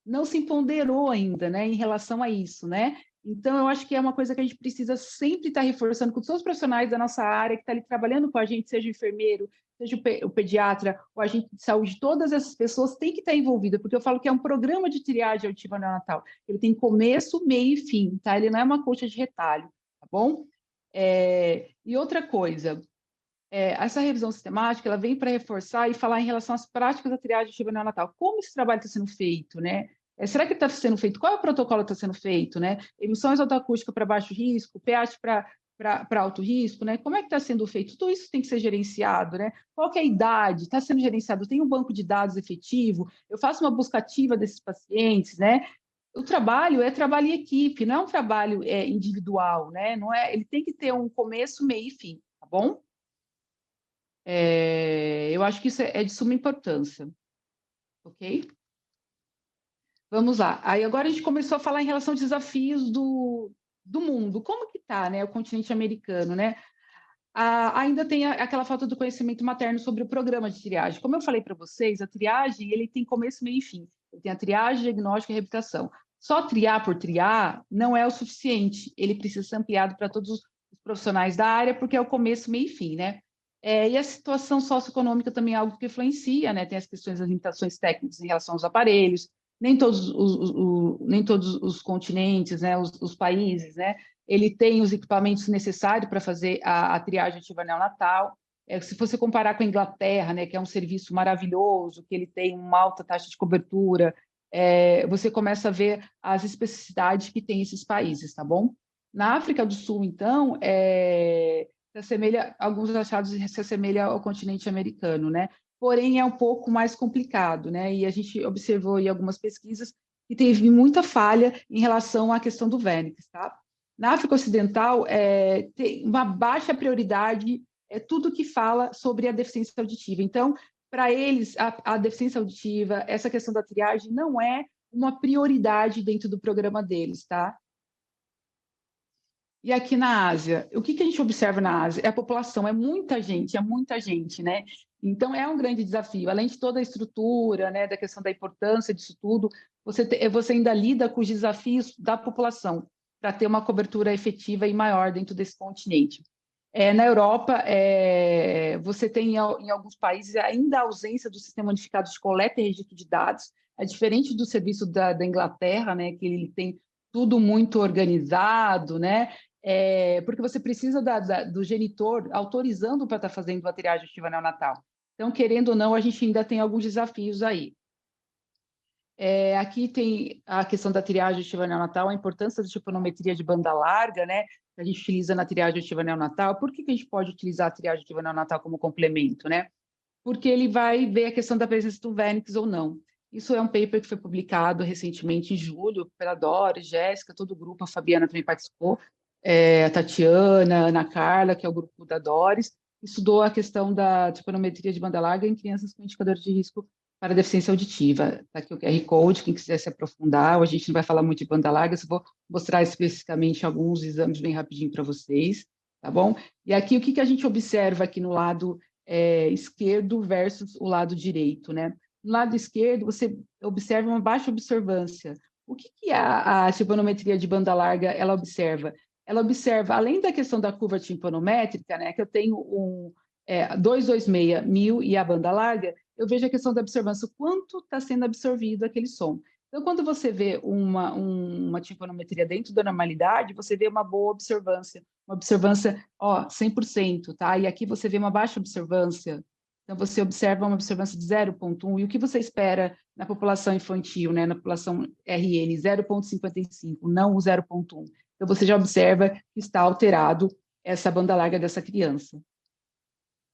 não se empoderou ainda, né, em relação a isso, né? Então, eu acho que é uma coisa que a gente precisa sempre estar reforçando com todos os profissionais da nossa área que estão ali trabalhando com a gente, seja o enfermeiro, seja o pediatra, o agente de saúde, todas essas pessoas têm que estar envolvidas, porque eu falo que é um programa de triagem auditiva neonatal. Ele tem começo, meio e fim, tá? Ele não é uma coxa de retalho, tá bom? E outra coisa, essa revisão sistemática, ela vem para reforçar e falar em relação às práticas da triagem auditiva neonatal. Como esse trabalho está sendo feito, né? Será que está sendo feito? Qual é o protocolo que está sendo feito, né? Emissões autoacústicas para baixo risco, pH para alto risco, né? Como é que está sendo feito? Tudo isso tem que ser gerenciado, né? Qual que é a idade? Está sendo gerenciado? Tem um banco de dados efetivo? Eu faço uma busca ativa desses pacientes, né? O trabalho é trabalho em equipe, não é um trabalho individual, né? Não é, ele tem que ter um começo, meio e fim, tá bom? Eu acho que isso é de suma importância, ok? Vamos lá. Aí agora a gente começou a falar em relação aos desafios do mundo. Como que está, né, o continente americano, né? Ainda tem aquela falta do conhecimento materno sobre o programa de triagem. Como eu falei para vocês, a triagem ele tem começo, meio e fim. Ele tem a triagem, diagnóstico e reabilitação. Só triar por triar não é o suficiente. Ele precisa ser ampliado para todos os profissionais da área, porque é o começo, meio e fim, né? E a situação socioeconômica também é algo que influencia, né? Tem as questões das limitações técnicas em relação aos aparelhos, nem todos os continentes, né? Os países, né? Ele tem os equipamentos necessários para fazer a triagem ativa neonatal. Se você comparar com a Inglaterra, né, que é um serviço maravilhoso, que ele tem uma alta taxa de cobertura, você começa a ver as especificidades que tem esses países, tá bom? Na África do Sul, então, alguns achados se assemelha ao continente americano, né? Porém, é um pouco mais complicado, né? E a gente observou em algumas pesquisas que teve muita falha em relação à questão do Vernix, tá? Na África Ocidental, tem uma baixa prioridade tudo que fala sobre a deficiência auditiva. Então, para eles, a deficiência auditiva, essa questão da triagem não é uma prioridade dentro do programa deles, tá? E aqui na Ásia, o que a gente observa na Ásia? É a população, é muita gente, né? Então, é um grande desafio. Além de toda a estrutura, né, da questão da importância disso tudo, você ainda lida com os desafios da população para ter uma cobertura efetiva e maior dentro desse continente. Na Europa, você tem em alguns países ainda a ausência do sistema unificado de coleta e registro de dados, é diferente do serviço da Inglaterra, né, que ele tem tudo muito organizado, né? Porque você precisa do genitor autorizando para estar fazendo a triagem ativa neonatal. Então, querendo ou não, a gente ainda tem alguns desafios aí. Aqui tem a questão da triagem ativa neonatal, a importância da trigonometria de banda larga, né? Que a gente utiliza na triagem ativa neonatal. Por que a gente pode utilizar a triagem ativa neonatal como complemento, né? Porque ele vai ver a questão da presença do Vernix ou não. Isso é um paper que foi publicado recentemente em julho pela Doris, Jéssica, todo o grupo, a Fabiana também participou, a Tatiana, a Ana Carla, que é o grupo da Doris, estudou a questão da trigonometria de banda larga em crianças com indicadores de risco para deficiência auditiva. Está aqui o QR Code, quem quiser se aprofundar, a gente não vai falar muito de banda larga, eu vou mostrar especificamente alguns exames bem rapidinho para vocês, tá bom? E aqui, o que a gente observa aqui no lado esquerdo versus o lado direito, né? No lado esquerdo, você observa uma baixa observância. O que a trigonometria de banda larga ela observa? Ela observa, além da questão da curva timpanométrica, né, que eu tenho 226 mil e a banda larga, eu vejo a questão da observância, o quanto está sendo absorvido aquele som. Então, quando você vê uma timpanometria dentro da normalidade, você vê uma boa observância, 100%, tá? E aqui você vê uma baixa observância, então você observa uma observância de 0,1, e o que você espera na população infantil, né? Na população RN, 0,55, não o 0,1. Então você já observa que está alterado essa banda larga dessa criança.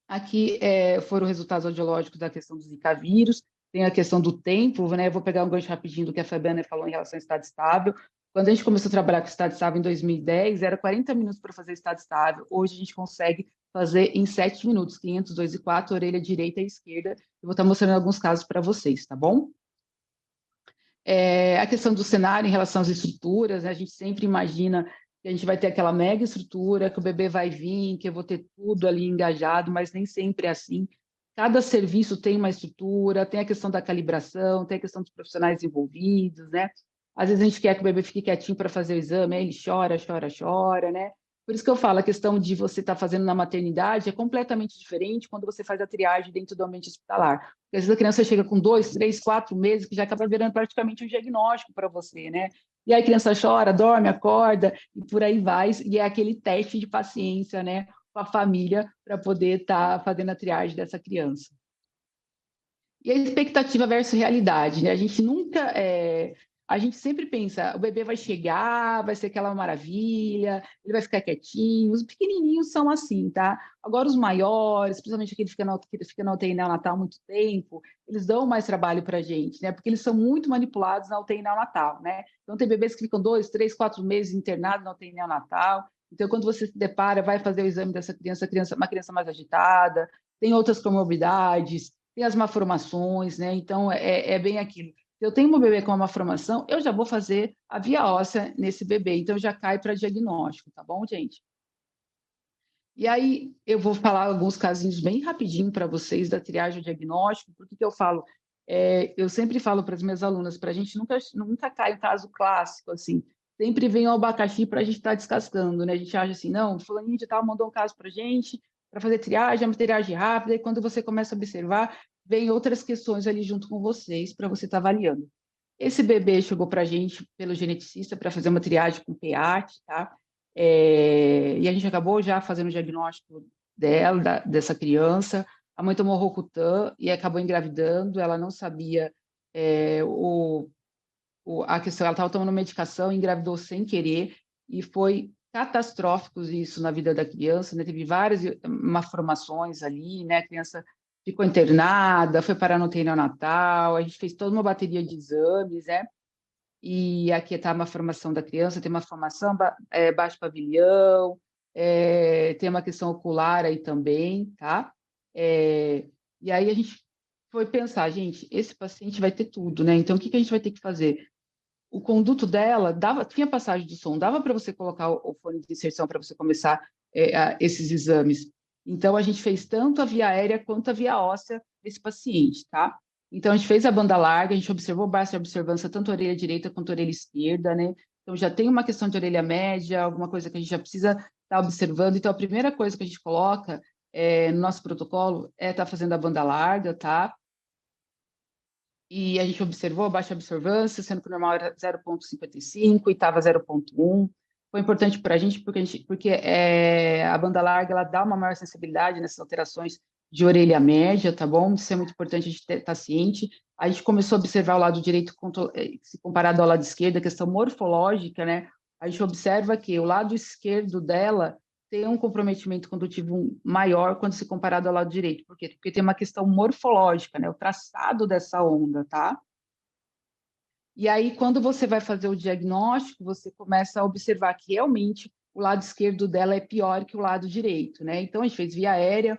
Aqui foram resultados audiológicos da questão do Zika vírus, tem a questão do tempo, né? Eu vou pegar um gancho rapidinho do que a Fabiana falou em relação ao estado estável. Quando a gente começou a trabalhar com estado estável em 2010, era 40 minutos para fazer estado estável. Hoje a gente consegue fazer em 7 minutos, 500, 2 e 4, orelha direita e esquerda. Eu vou estar mostrando alguns casos para vocês, tá bom? A questão do cenário em relação às estruturas, né? A gente sempre imagina que a gente vai ter aquela mega estrutura, que o bebê vai vir, que eu vou ter tudo ali engajado, mas nem sempre é assim. Cada serviço tem uma estrutura, tem a questão da calibração, tem a questão dos profissionais envolvidos, né? Às vezes a gente quer que o bebê fique quietinho para fazer o exame, aí ele chora, chora, chora, né? Por isso que eu falo, a questão de você estar fazendo na maternidade é completamente diferente quando você faz a triagem dentro do ambiente hospitalar. Porque às vezes a criança chega com 2, 3, 4 meses, que já acaba virando praticamente um diagnóstico para você, né? E aí a criança chora, dorme, acorda, e por aí vai. E é aquele teste de paciência, né? Com a família, para poder estar fazendo a triagem dessa criança. E a expectativa versus realidade, né? A gente sempre pensa, o bebê vai chegar, vai ser aquela maravilha, ele vai ficar quietinho. Os pequenininhos são assim, tá? Agora os maiores, principalmente aquele que fica na UTI neonatal há muito tempo, eles dão mais trabalho para a gente, né? Porque eles são muito manipulados na UTI neonatal, né? Então tem bebês que ficam 2, 3, 4 meses internados na UTI neonatal. Então quando você se depara, vai fazer o exame dessa criança, uma criança mais agitada, tem outras comorbidades, tem as malformações, né? Então é bem aquilo. Se eu tenho um bebê com uma malformação, eu já vou fazer a via óssea nesse bebê, então já cai para diagnóstico, tá bom, gente? E aí eu vou falar alguns casinhos bem rapidinho para vocês da triagem diagnóstico, porque que eu falo? Eu sempre falo para as minhas alunas, para a gente nunca cai um caso clássico, assim, sempre vem o abacaxi para a gente estar descascando, né? A gente acha assim, não, fulaninho de tal mandou um caso para a gente, para fazer triagem, é uma triagem rápida, e quando você começa a observar, vem outras questões ali junto com vocês, para você estar avaliando. Esse bebê chegou para a gente pelo geneticista para fazer uma triagem com PEAT, tá? E a gente acabou já fazendo o diagnóstico dessa criança. A mãe tomou Rocutan e acabou engravidando. Ela não sabia a questão, ela estava tomando medicação, engravidou sem querer e foi catastrófico isso na vida da criança, né? Teve várias malformações ali, né? A criança ficou internada, foi parar no UTI neonatal, a gente fez toda uma bateria de exames, né? E aqui está uma formação da criança, tem uma formação baixo pavilhão, tem uma questão ocular aí também, tá? E aí a gente foi pensar, gente, esse paciente vai ter tudo, né? Então, o que a gente vai ter que fazer? O conduto dela tinha passagem de som, dava para você colocar o fone de inserção para você começar esses exames. Então, a gente fez tanto a via aérea quanto a via óssea desse paciente, tá? Então, a gente fez a banda larga, a gente observou baixa observância, tanto a orelha direita quanto a orelha esquerda, né? Então, já tem uma questão de orelha média, alguma coisa que a gente já precisa estar observando. Então, a primeira coisa que a gente coloca no nosso protocolo é estar fazendo a banda larga, tá? E a gente observou a baixa observância, sendo que o normal era 0,55 e estava 0,1. Foi importante para a gente porque a banda larga ela dá uma maior sensibilidade nessas alterações de orelha média, tá bom? Isso é muito importante a gente estar ciente. A gente começou a observar o lado direito se comparado ao lado esquerdo, a questão morfológica, né? A gente observa que o lado esquerdo dela tem um comprometimento condutivo maior quando se comparado ao lado direito. Por quê? Porque tem uma questão morfológica, né? O traçado dessa onda, tá? E aí, quando você vai fazer o diagnóstico, você começa a observar que realmente o lado esquerdo dela é pior que o lado direito, né? Então, a gente fez via aérea,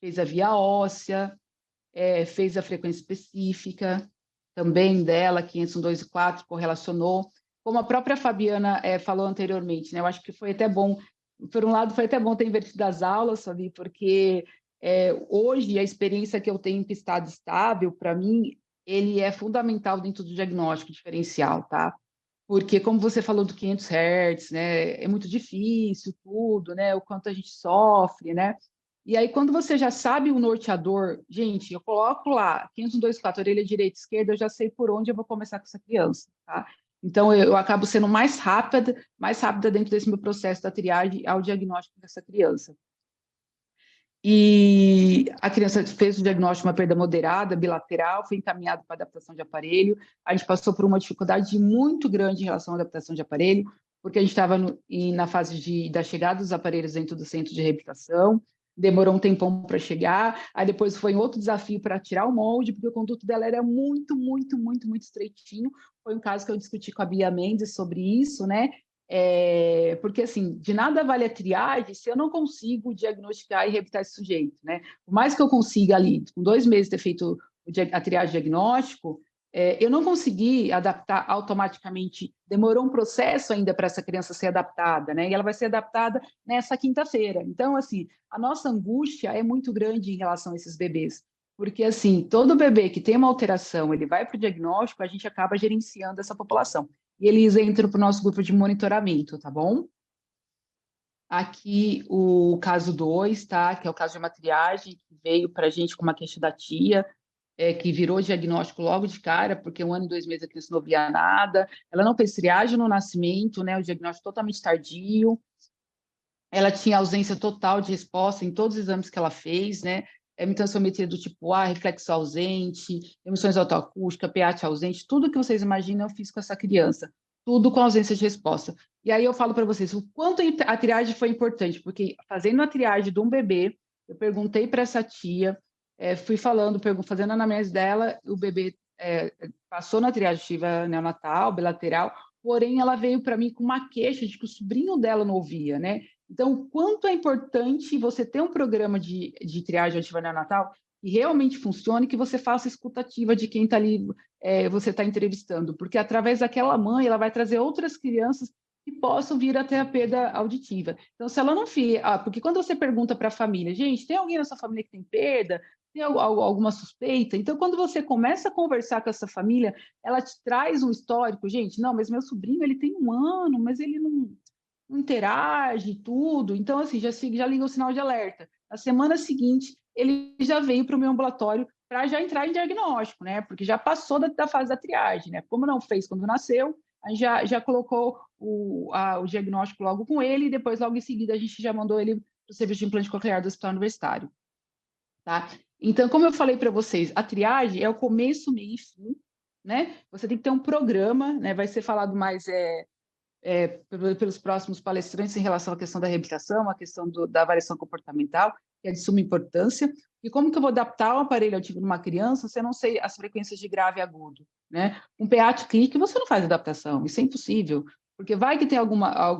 fez a via óssea, fez a frequência específica também dela, 502 e 4, correlacionou. Como a própria Fabiana falou anteriormente, né? Eu acho que foi até bom, por um lado, foi até bom ter invertido as aulas, Fabi, porque hoje a experiência que eu tenho em estado estável, para mim, ele é fundamental dentro do diagnóstico diferencial, tá? Porque, como você falou do 500 Hz, né? É muito difícil tudo, né? O quanto a gente sofre, né? E aí, quando você já sabe o norteador, gente, eu coloco lá 502/4, orelha direita, esquerda, eu já sei por onde eu vou começar com essa criança, tá? Então, eu acabo sendo mais rápida dentro desse meu processo da triagem ao diagnóstico dessa criança. E a criança fez o diagnóstico de uma perda moderada, bilateral, foi encaminhado para adaptação de aparelho. A gente passou por uma dificuldade muito grande em relação à adaptação de aparelho, porque a gente estava na fase da chegada dos aparelhos dentro do centro de reabilitação, demorou um tempão para chegar, aí depois foi um outro desafio para tirar o molde, porque o conduto dela era muito, muito, muito, muito estreitinho. Foi um caso que eu discuti com a Bia Mendes sobre isso, né? Porque, assim, de nada vale a triagem se eu não consigo diagnosticar e reabilitar esse sujeito, né? Por mais que eu consiga ali, com 2 meses, ter feito a triagem diagnóstico, Eu não consegui adaptar automaticamente, demorou um processo ainda para essa criança ser adaptada, né? E ela vai ser adaptada nessa quinta-feira. Então, assim, a nossa angústia é muito grande em relação a esses bebês, porque, assim, todo bebê que tem uma alteração, ele vai para o diagnóstico, a gente acaba gerenciando essa população. E eles entram para o nosso grupo de monitoramento, tá bom? Aqui o caso 2, tá? Que é o caso de uma triagem que veio para a gente com uma queixa da tia, que virou diagnóstico logo de cara, porque 1 ano e 2 meses a criança não via nada, ela não fez triagem no nascimento, né? O diagnóstico totalmente tardio, ela tinha ausência total de resposta em todos os exames que ela fez, né? Hemitenssometria do tipo A, reflexo ausente, emissões autoacústica, pH ausente, tudo que vocês imaginam eu fiz com essa criança, tudo com ausência de resposta. E aí eu falo para vocês o quanto a triagem foi importante, porque fazendo a triagem de um bebê, eu perguntei para essa tia, fui falando, fazendo a anamnese dela, o bebê passou na triagem ativa neonatal, bilateral, porém ela veio para mim com uma queixa de que o sobrinho dela não ouvia, né? Então, o quanto é importante você ter um programa de triagem ativa neonatal que realmente funcione, que você faça escutativa de quem está ali, você está entrevistando, porque através daquela mãe, ela vai trazer outras crianças que possam vir até a perda auditiva. Então, se ela não porque quando você pergunta para a família, gente, tem alguém na sua família que tem perda? Tem alguma suspeita? Então, quando você começa a conversar com essa família, ela te traz um histórico, gente, não, mas meu sobrinho, ele tem 1 ano, mas ele não interage, tudo. Então, assim, já liga o sinal de alerta. Na semana seguinte, ele já veio para o meu ambulatório para já entrar em diagnóstico, né? Porque já passou da fase da triagem, né? Como não fez quando nasceu, a gente já colocou o diagnóstico logo com ele e depois, logo em seguida, a gente já mandou ele para o serviço de implante coclear do Hospital Universitário, tá? Então, como eu falei para vocês, a triagem é o começo, meio e fim, né? Você tem que ter um programa, né? Vai ser falado mais pelos próximos palestrantes em relação à questão da reabilitação, a questão da avaliação comportamental, que é de suma importância. E como que eu vou adaptar o aparelho auditivo numa criança se eu não sei as frequências de grave e agudo, né? Um PH clique, você não faz adaptação, isso é impossível, porque vai que tem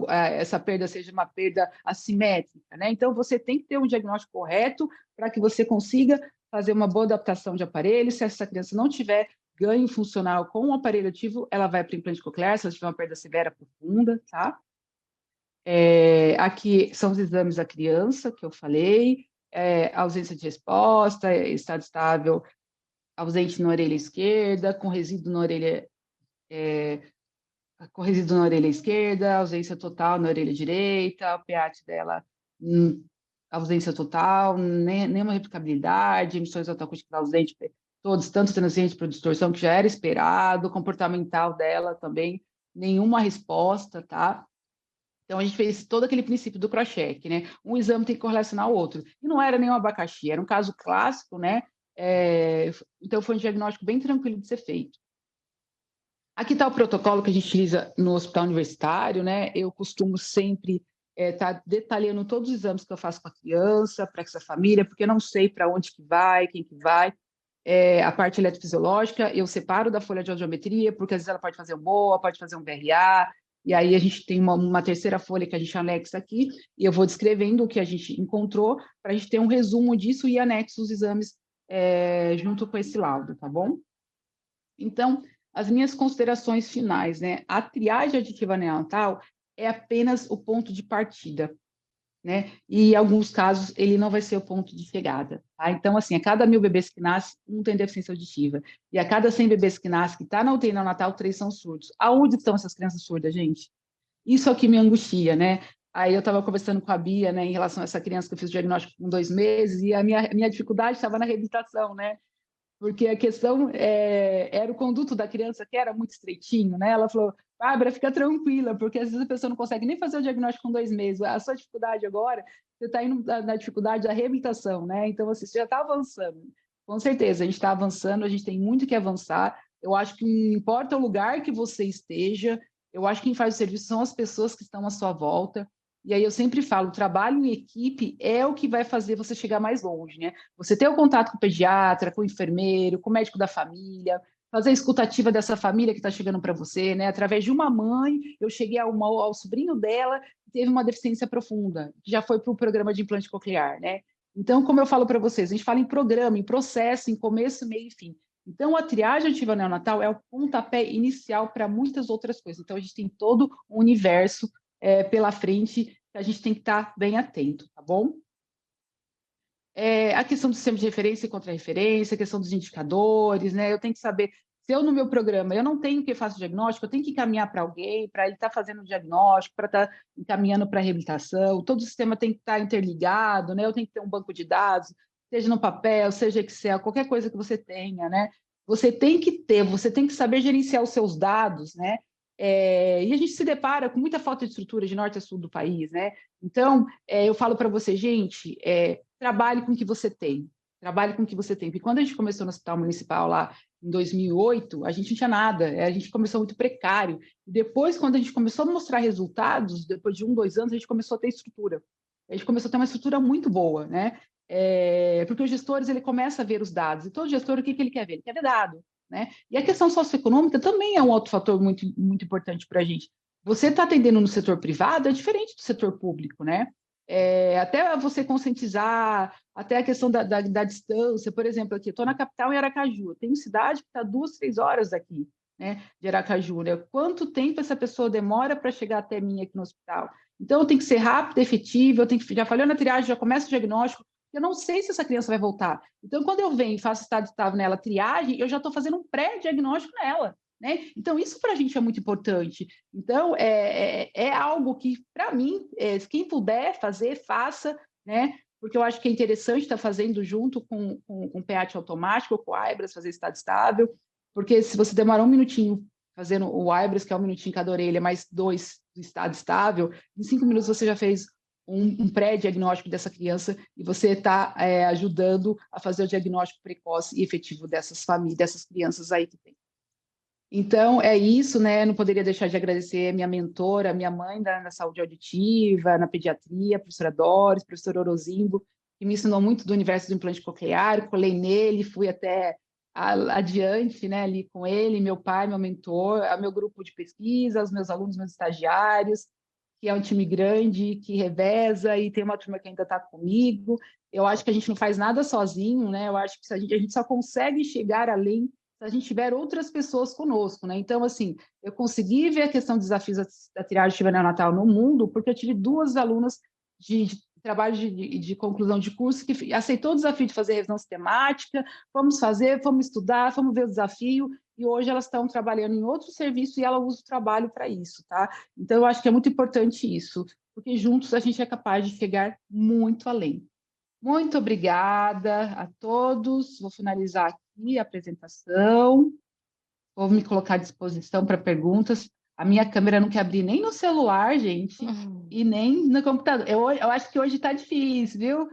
essa perda seja uma perda assimétrica, né? Então, você tem que ter um diagnóstico correto para que você consiga fazer uma boa adaptação de aparelho. Se essa criança não tiver ganho funcional com o aparelho ativo, ela vai para o implante coclear, se ela tiver uma perda severa profunda, tá? Aqui são os exames da criança, que eu falei, ausência de resposta, estado estável, ausente na orelha esquerda, com resíduo na orelha esquerda, ausência total na orelha direita, o pH dela, ausência total, nenhuma replicabilidade, emissões autoacústicas ausentes, todos, tanto transiente para distorção, que já era esperado, comportamental dela também, nenhuma resposta, tá? Então, a gente fez todo aquele princípio do cross-check, né? Um exame tem que correlacionar ao outro. E não era nenhum abacaxi, era um caso clássico, né? Então, foi um diagnóstico bem tranquilo de ser feito. Aqui está o protocolo que a gente utiliza no hospital universitário, né? Eu costumo sempre estar detalhando todos os exames que eu faço com a criança, para essa família, porque eu não sei para onde que vai, quem que vai. A parte eletrofisiológica, eu separo da folha de audiometria, porque às vezes ela pode fazer um BOA, pode fazer um VRA, e aí a gente tem uma terceira folha que a gente anexa aqui, e eu vou descrevendo o que a gente encontrou, para a gente ter um resumo disso e anexo os exames junto com esse laudo, tá bom? Então, as minhas considerações finais, né? A triagem aditiva neonatal é apenas o ponto de partida, né? E em alguns casos ele não vai ser o ponto de chegada, tá? Então, assim, a cada 1000 bebês que nascem, um tem deficiência auditiva. E a cada 100 bebês que nascem, que está na UTI neonatal, 3 são surdos. Aonde estão essas crianças surdas, gente? Isso é o que me angustia, né? Aí eu estava conversando com a Bia, né, em relação a essa criança que eu fiz o diagnóstico com 2 meses, e a minha dificuldade estava na reabilitação, né? Porque a questão era o conduto da criança, que era muito estreitinho, né? Ela falou, Bárbara, fica tranquila, porque às vezes a pessoa não consegue nem fazer o diagnóstico com 2 meses. A sua dificuldade agora, você está indo na dificuldade da reabilitação, né? Então, você já está avançando. Com certeza, a gente está avançando, a gente tem muito que avançar. Eu acho que não importa o lugar que você esteja, eu acho que quem faz o serviço são as pessoas que estão à sua volta. E aí eu sempre falo, o trabalho em equipe é o que vai fazer você chegar mais longe, né? Você ter o contato com o pediatra, com o enfermeiro, com o médico da família, fazer a escutativa dessa família que está chegando para você, né? Através de uma mãe, eu cheguei ao sobrinho dela que teve uma deficiência profunda, que já foi para o programa de implante coclear, né? Então, como eu falo para vocês, a gente fala em programa, em processo, em começo, meio e fim. Então, a triagem ativa neonatal é o pontapé inicial para muitas outras coisas. Então, a gente tem todo um universo pela frente que a gente tem que estar bem atento, tá bom? A questão do sistema de referência e contra-referência, a questão dos indicadores, né? Eu tenho que saber, se eu no meu programa, eu não tenho que faço diagnóstico, eu tenho que encaminhar para alguém, para ele estar fazendo o diagnóstico, para estar encaminhando para a reabilitação, todo o sistema tem que estar interligado, né? Eu tenho que ter um banco de dados, seja no papel, seja Excel, qualquer coisa que você tenha, né? Você tem que ter, você tem que saber gerenciar os seus dados, né? E a gente se depara com muita falta de estrutura de norte a sul do país, né? Então, eu falo para você, gente, trabalhe com o que você tem. Trabalhe com o que você tem. Porque quando a gente começou no Hospital Municipal lá em 2008, a gente não tinha nada. A gente começou muito precário. E depois, quando a gente começou a mostrar resultados, depois de 1, 2 anos, a gente começou a ter estrutura. A gente começou a ter uma estrutura muito boa, né? Porque os gestores, ele começa a ver os dados. E todo gestor, o que ele quer ver? Ele quer ver dado, né? E a questão socioeconômica também é um outro fator muito, muito importante para a gente. Você está atendendo no setor privado, é diferente do setor público, né? Até você conscientizar, até a questão da distância, por exemplo, aqui, eu estou na capital em Aracaju, eu tenho cidade que está 2, 3 horas daqui, né, de Aracaju, né? Quanto tempo essa pessoa demora para chegar até mim aqui no hospital? Então, eu tenho que ser rápido, efetivo, já falei na triagem, já começo o diagnóstico, eu não sei se essa criança vai voltar. Então, quando eu venho e faço estado estável nela, triagem, eu já estou fazendo um pré-diagnóstico nela, né? Então, isso para a gente é muito importante. Então, é algo que, para mim, quem puder fazer, faça, né? Porque eu acho que é interessante estar fazendo junto com o PEAT automático, com o IBRAS, fazer estado estável, porque se você demorar 1 minutinho fazendo o IBRAS, que é 1 minutinho cada orelha, mais 2 do estado estável, em 5 minutos você já fez um pré-diagnóstico dessa criança e você está ajudando a fazer o diagnóstico precoce e efetivo dessas famílias, dessas crianças aí que tem. Então, é isso, né? Não poderia deixar de agradecer a minha mentora, a minha mãe na saúde auditiva, na pediatria, a professora Doris, professor Orozimbo, que me ensinou muito do universo do implante coclear, colei nele, fui até adiante, né, ali com ele, meu pai, meu mentor, meu grupo de pesquisa, os meus alunos, meus estagiários, que é um time grande, que reveza, e tem uma turma que ainda está comigo. Eu acho que a gente não faz nada sozinho, né? Eu acho que a gente só consegue chegar além se a gente tiver outras pessoas conosco, né? Então, assim, eu consegui ver a questão dos desafios da triagem ativa neonatal no mundo, porque eu tive 2 alunas de trabalho de conclusão de curso que aceitou o desafio de fazer revisão sistemática, vamos estudar, vamos ver o desafio, e hoje elas estão trabalhando em outro serviço e ela usa o trabalho para isso, tá? Então, eu acho que é muito importante isso, porque juntos a gente é capaz de chegar muito além. Muito obrigada a todos. Vou finalizar aqui a apresentação. Vou me colocar à disposição para perguntas. A minha câmera não quer abrir nem no celular, gente, e nem no computador. Eu acho que hoje está difícil, viu?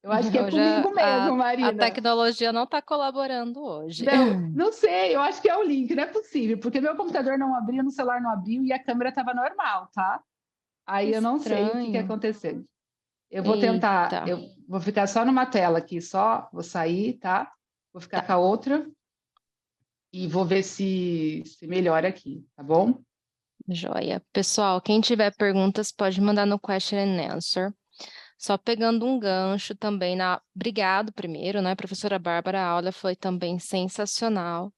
Eu acho que é Hoje comigo mesmo, a Marina. tecnologia não está colaborando hoje. Não sei, eu acho que é o link, não é possível, porque meu computador não abriu, no celular não abriu e a câmera estava normal, tá? Aí eu não sei o que aconteceu. Eu vou tentar, Eita. eu vou ficar só numa tela aqui, vou sair, tá? Vou ficar com a outra e vou ver se melhora aqui, tá bom? Joia. Pessoal, quem tiver perguntas pode mandar no question and answer. Só pegando um gancho também Obrigado primeiro, né, professora Bárbara, a aula foi também sensacional.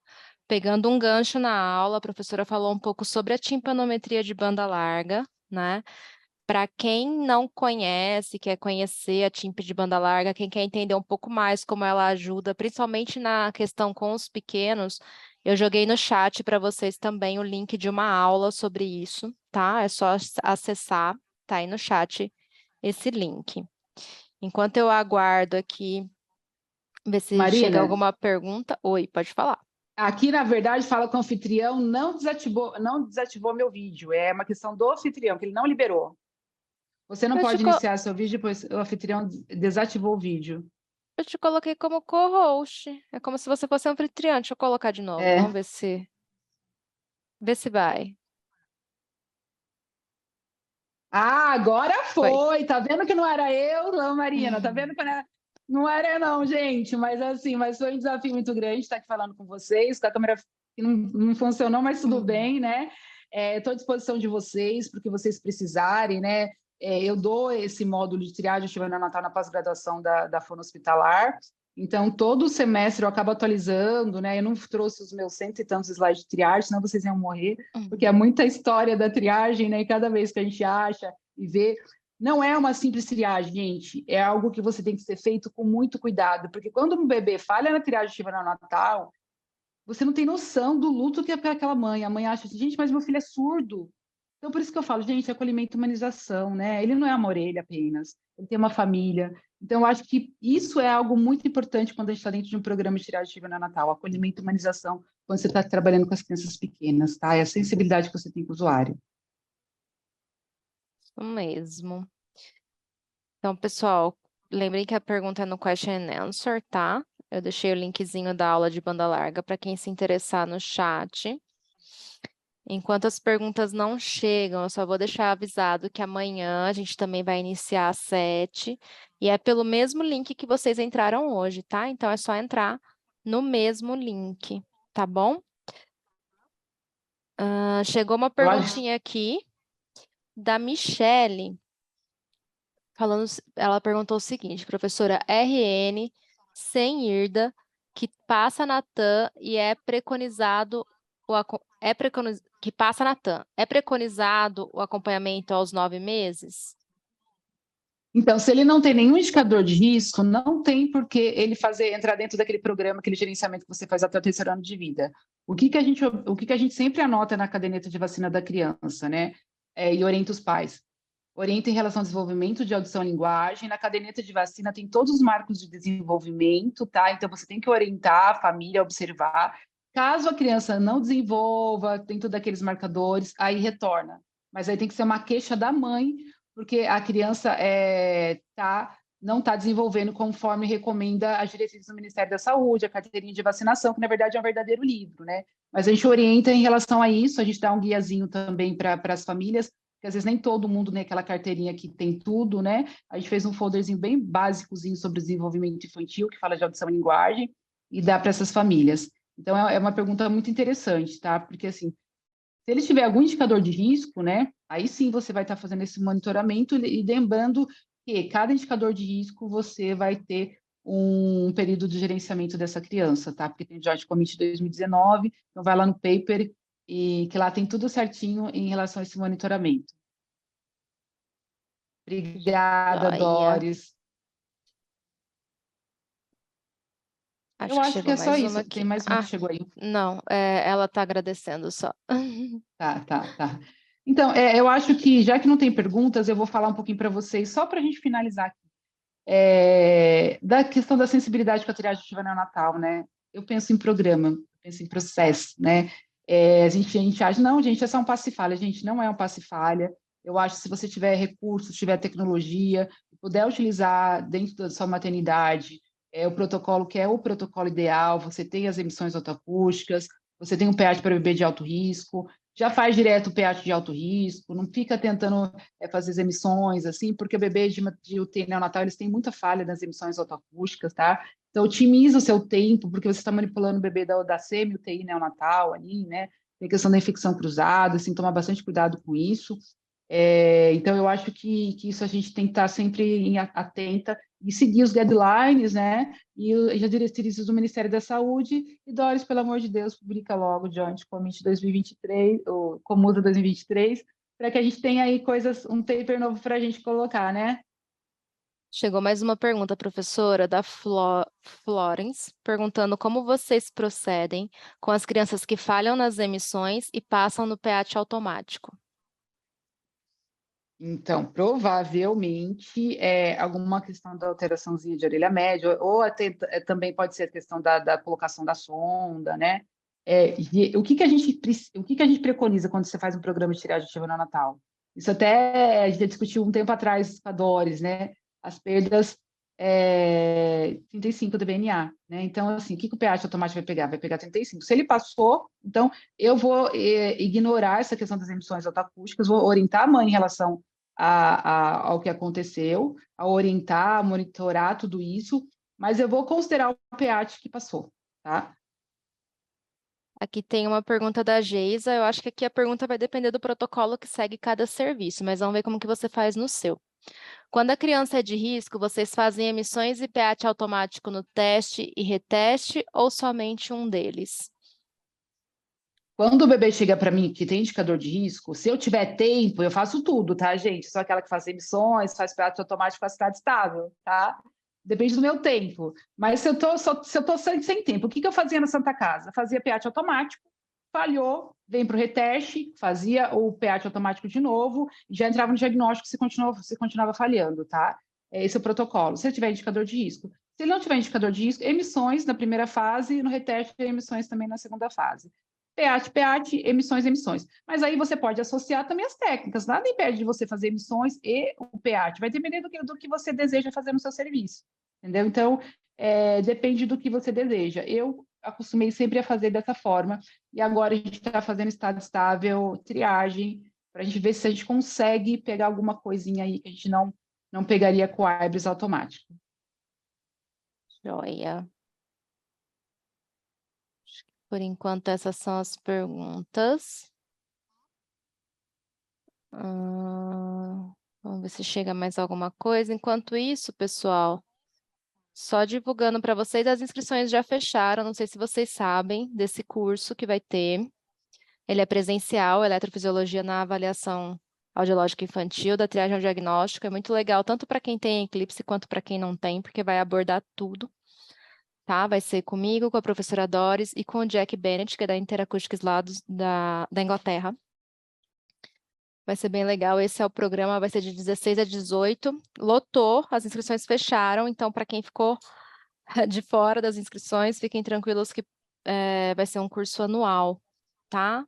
Pegando um gancho na aula, a professora falou um pouco sobre a timpanometria de banda larga, né? Para quem não conhece, quer conhecer a TIMP de banda larga, quem quer entender um pouco mais como ela ajuda, principalmente na questão com os pequenos, eu joguei no chat para vocês também o link de uma aula sobre isso, tá? É só acessar, tá aí no chat esse link. Enquanto eu aguardo aqui, ver se Marina, chega alguma pergunta. Oi, pode falar. Aqui, na verdade, fala que o anfitrião não desativou meu vídeo. É uma questão do anfitrião, que ele não liberou. Você não pode iniciar seu vídeo, pois o anfitrião desativou o vídeo. Eu te coloquei como co-host. É como se você fosse anfitriã. Deixa eu colocar de novo. Vamos ver se... Vê se vai. Ah, agora foi. Tá vendo que não era eu, não, Marina? Tá vendo que não era eu, não, gente. Mas assim, foi um desafio muito grande estar aqui falando com vocês, com a câmera que não funcionou, mas tudo bem, né? Estou à disposição de vocês, porque vocês precisarem, né? Eu dou esse módulo de triagem ativa neonatal na pós-graduação da Fono Hospitalar. Então, todo semestre eu acabo atualizando, né? Eu não trouxe os meus 100 e tantos slides de triagem, senão vocês iam morrer, porque é muita história da triagem, né? E cada vez que a gente acha e vê, não é uma simples triagem, gente. É algo que você tem que ser feito com muito cuidado, porque quando um bebê falha na triagem ativa neonatal, você não tem noção do luto que é para aquela mãe. A mãe acha assim, gente, mas meu filho é surdo. Então, por isso que eu falo, gente, acolhimento e humanização, né? Ele não é uma orelha apenas, ele tem uma família. Então, eu acho que isso é algo muito importante quando a gente está dentro de um programa de triagem ativa neonatal, acolhimento e humanização, quando você está trabalhando com as crianças pequenas, tá? É a sensibilidade que você tem com o usuário. Isso mesmo. Então, pessoal, lembrem que a pergunta é no Question and Answer, tá? Eu deixei o linkzinho da aula de banda larga para quem se interessar no chat. Enquanto as perguntas não chegam, eu só vou deixar avisado que amanhã a gente também vai iniciar às 7h, e é pelo mesmo link que vocês entraram hoje, tá? Então, é só entrar no mesmo link, tá bom? Chegou uma Eu acho- perguntinha aqui da Michele, ela perguntou o seguinte: professora, RN sem IRDA, que passa na TAM e é preconizado que passa na TAM, é preconizado o acompanhamento aos 9 meses? Então, se ele não tem nenhum indicador de risco, não tem por que ele entrar dentro daquele programa, aquele gerenciamento que você faz até o 3º ano de vida. O que a gente sempre anota na caderneta de vacina da criança, né? E orienta os pais. Orienta em relação ao desenvolvimento de audição e linguagem. Na caderneta de vacina tem todos os marcos de desenvolvimento, tá? Então, você tem que orientar a família a observar. Caso a criança não desenvolva, tem todos aqueles marcadores, aí retorna. Mas aí tem que ser uma queixa da mãe, porque a criança não está desenvolvendo conforme recomenda as diretrizes do Ministério da Saúde, a carteirinha de vacinação, que na verdade é um verdadeiro livro, né? Mas a gente orienta em relação a isso, a gente dá um guiazinho também para as famílias, porque às vezes nem todo mundo tem aquela carteirinha que tem tudo, né? A gente fez um folderzinho bem básicozinho sobre desenvolvimento infantil, que fala de audição e linguagem, e dá para essas famílias. Então, é uma pergunta muito interessante, tá? Porque, assim, se ele tiver algum indicador de risco, né, aí sim você vai estar fazendo esse monitoramento e lembrando que cada indicador de risco você vai ter um período de gerenciamento dessa criança, tá? Porque tem o Joint Committee 2019, então vai lá no paper e que lá tem tudo certinho em relação a esse monitoramento. Obrigada, Joia. Doris. Acho Eu que acho que chegou é só mais uma isso. Tem aqui. mais uma que chegou aí. Não, ela está agradecendo só. Tá. Então, eu acho que, já que não tem perguntas, eu vou falar um pouquinho para vocês, só para a gente finalizar aqui. Da questão da sensibilidade com a triagem ativa neonatal, né? Eu penso em programa, penso em processo, né? A gente acha, não, gente, é só um passe e falha. Gente, não é um passe e falha. Eu acho que se você tiver recursos, tiver tecnologia, puder utilizar dentro da sua maternidade, o protocolo que é o protocolo ideal, você tem as emissões otoacústicas, você tem um pH para bebê de alto risco, já faz direto o pH de alto risco, não fica tentando fazer as emissões, assim, porque o bebê de UTI neonatal, eles têm muita falha nas emissões otoacústicas, tá? Então, otimiza o seu tempo, porque você está manipulando o bebê da semi-UTI neonatal ali, né? Tem a questão da infecção cruzada, assim, tomar bastante cuidado com isso. Então, eu acho que isso a gente tem que estar sempre atenta e seguir os guidelines, né? E as diretrizes do Ministério da Saúde. E, Doris, pelo amor de Deus, publica logo o Joint Committee 2023, ou Comusa 2023, para que a gente tenha aí um paper novo para a gente colocar, né? Chegou mais uma pergunta, professora, da Florence, perguntando como vocês procedem com as crianças que falham nas emissões e passam no pH automático. Então, provavelmente é alguma questão da alteraçãozinha de orelha média, ou até, também pode ser a questão da colocação da sonda, né? O que que a gente preconiza quando você faz um programa de triagem ativa neonatal? Isso até a gente discutiu um tempo atrás com a Doris, né? As perdas 35 do BNA, né? Então, assim, o que o pH automático vai pegar? Vai pegar 35. Se ele passou, então eu vou ignorar essa questão das emissões autoacústicas, vou orientar a mãe em relação ao que aconteceu, a orientar, a monitorar tudo isso, mas eu vou considerar o pH que passou, tá? Aqui tem uma pergunta da Geisa. Eu acho que aqui a pergunta vai depender do protocolo que segue cada serviço, mas vamos ver como que você faz no seu. Quando a criança é de risco, vocês fazem emissões e PEAT automático no teste e reteste ou somente um deles? Quando o bebê chega para mim que tem indicador de risco, se eu tiver tempo, eu faço tudo, tá, gente? Sou aquela que faz emissões, faz PEAT automático com a cidade estável, tá? Depende do meu tempo. Mas se eu tô sem tempo, o que eu fazia na Santa Casa? Fazia PEAT automático, falhou, vem para o reteste, fazia o PEAT automático de novo, e já entrava no diagnóstico se continuava falhando, tá? Esse é o protocolo. Se ele tiver indicador de risco. Se ele não tiver indicador de risco, emissões na primeira fase, no reteste, emissões também na segunda fase. PEAT, emissões. Mas aí você pode associar também as técnicas. Nada impede de você fazer emissões e o PEAT. Vai depender do que você deseja fazer no seu serviço. Entendeu? Então, depende do que você deseja. Eu acostumei sempre a fazer dessa forma. E agora a gente está fazendo estado estável, triagem, para a gente ver se a gente consegue pegar alguma coisinha aí que a gente não pegaria com a IBRIS automático. Joia. Por enquanto, essas são as perguntas. Vamos ver se chega mais alguma coisa. Enquanto isso, pessoal, só divulgando para vocês, as inscrições já fecharam. Não sei se vocês sabem desse curso que vai ter. Ele é presencial, Eletrofisiologia na Avaliação Audiológica Infantil, da triagem ao diagnóstico. É muito legal, tanto para quem tem eclipse quanto para quem não tem, porque vai abordar tudo. Tá? Vai ser comigo, com a professora Doris e com o Jack Bennett, que é da Interacoustics lá da Inglaterra. Vai ser bem legal. Esse é o programa, vai ser de 16 a 18. Lotou, as inscrições fecharam, então para quem ficou de fora das inscrições, fiquem tranquilos que vai ser um curso anual, tá?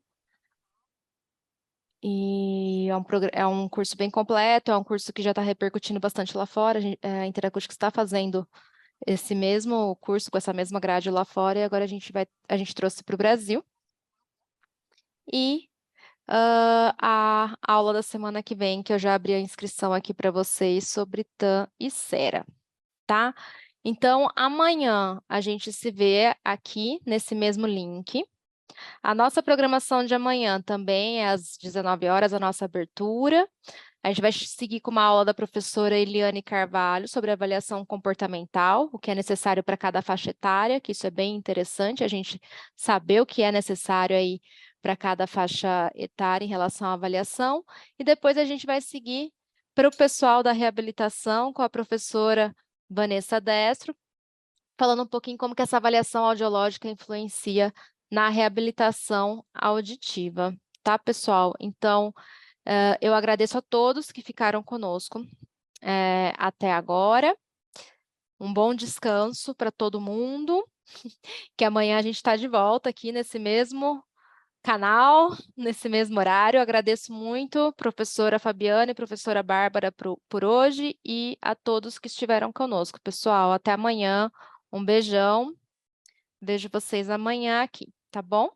E é um curso bem completo, é um curso que já está repercutindo bastante lá fora. A Interacoustics está fazendo esse mesmo curso com essa mesma grade lá fora, e agora a gente trouxe para o Brasil. E a aula da semana que vem, que eu já abri a inscrição aqui para vocês sobre TAM e Cera, tá? Então, amanhã a gente se vê aqui nesse mesmo link. A nossa programação de amanhã também é às 19 horas, a nossa abertura. A gente vai seguir com uma aula da professora Eliane Carvalho sobre avaliação comportamental, o que é necessário para cada faixa etária, que isso é bem interessante, a gente saber o que é necessário aí para cada faixa etária em relação à avaliação. E depois a gente vai seguir para o pessoal da reabilitação com a professora Vanessa Destro, falando um pouquinho como que essa avaliação audiológica influencia na reabilitação auditiva, tá, pessoal? Então, eu agradeço a todos que ficaram conosco até agora. Um bom descanso para todo mundo, que amanhã a gente está de volta aqui nesse mesmo canal, nesse mesmo horário. Eu agradeço muito, professora Fabiana e professora Bárbara, por hoje, e a todos que estiveram conosco. Pessoal, até amanhã. Um beijão. Vejo vocês amanhã aqui, tá bom?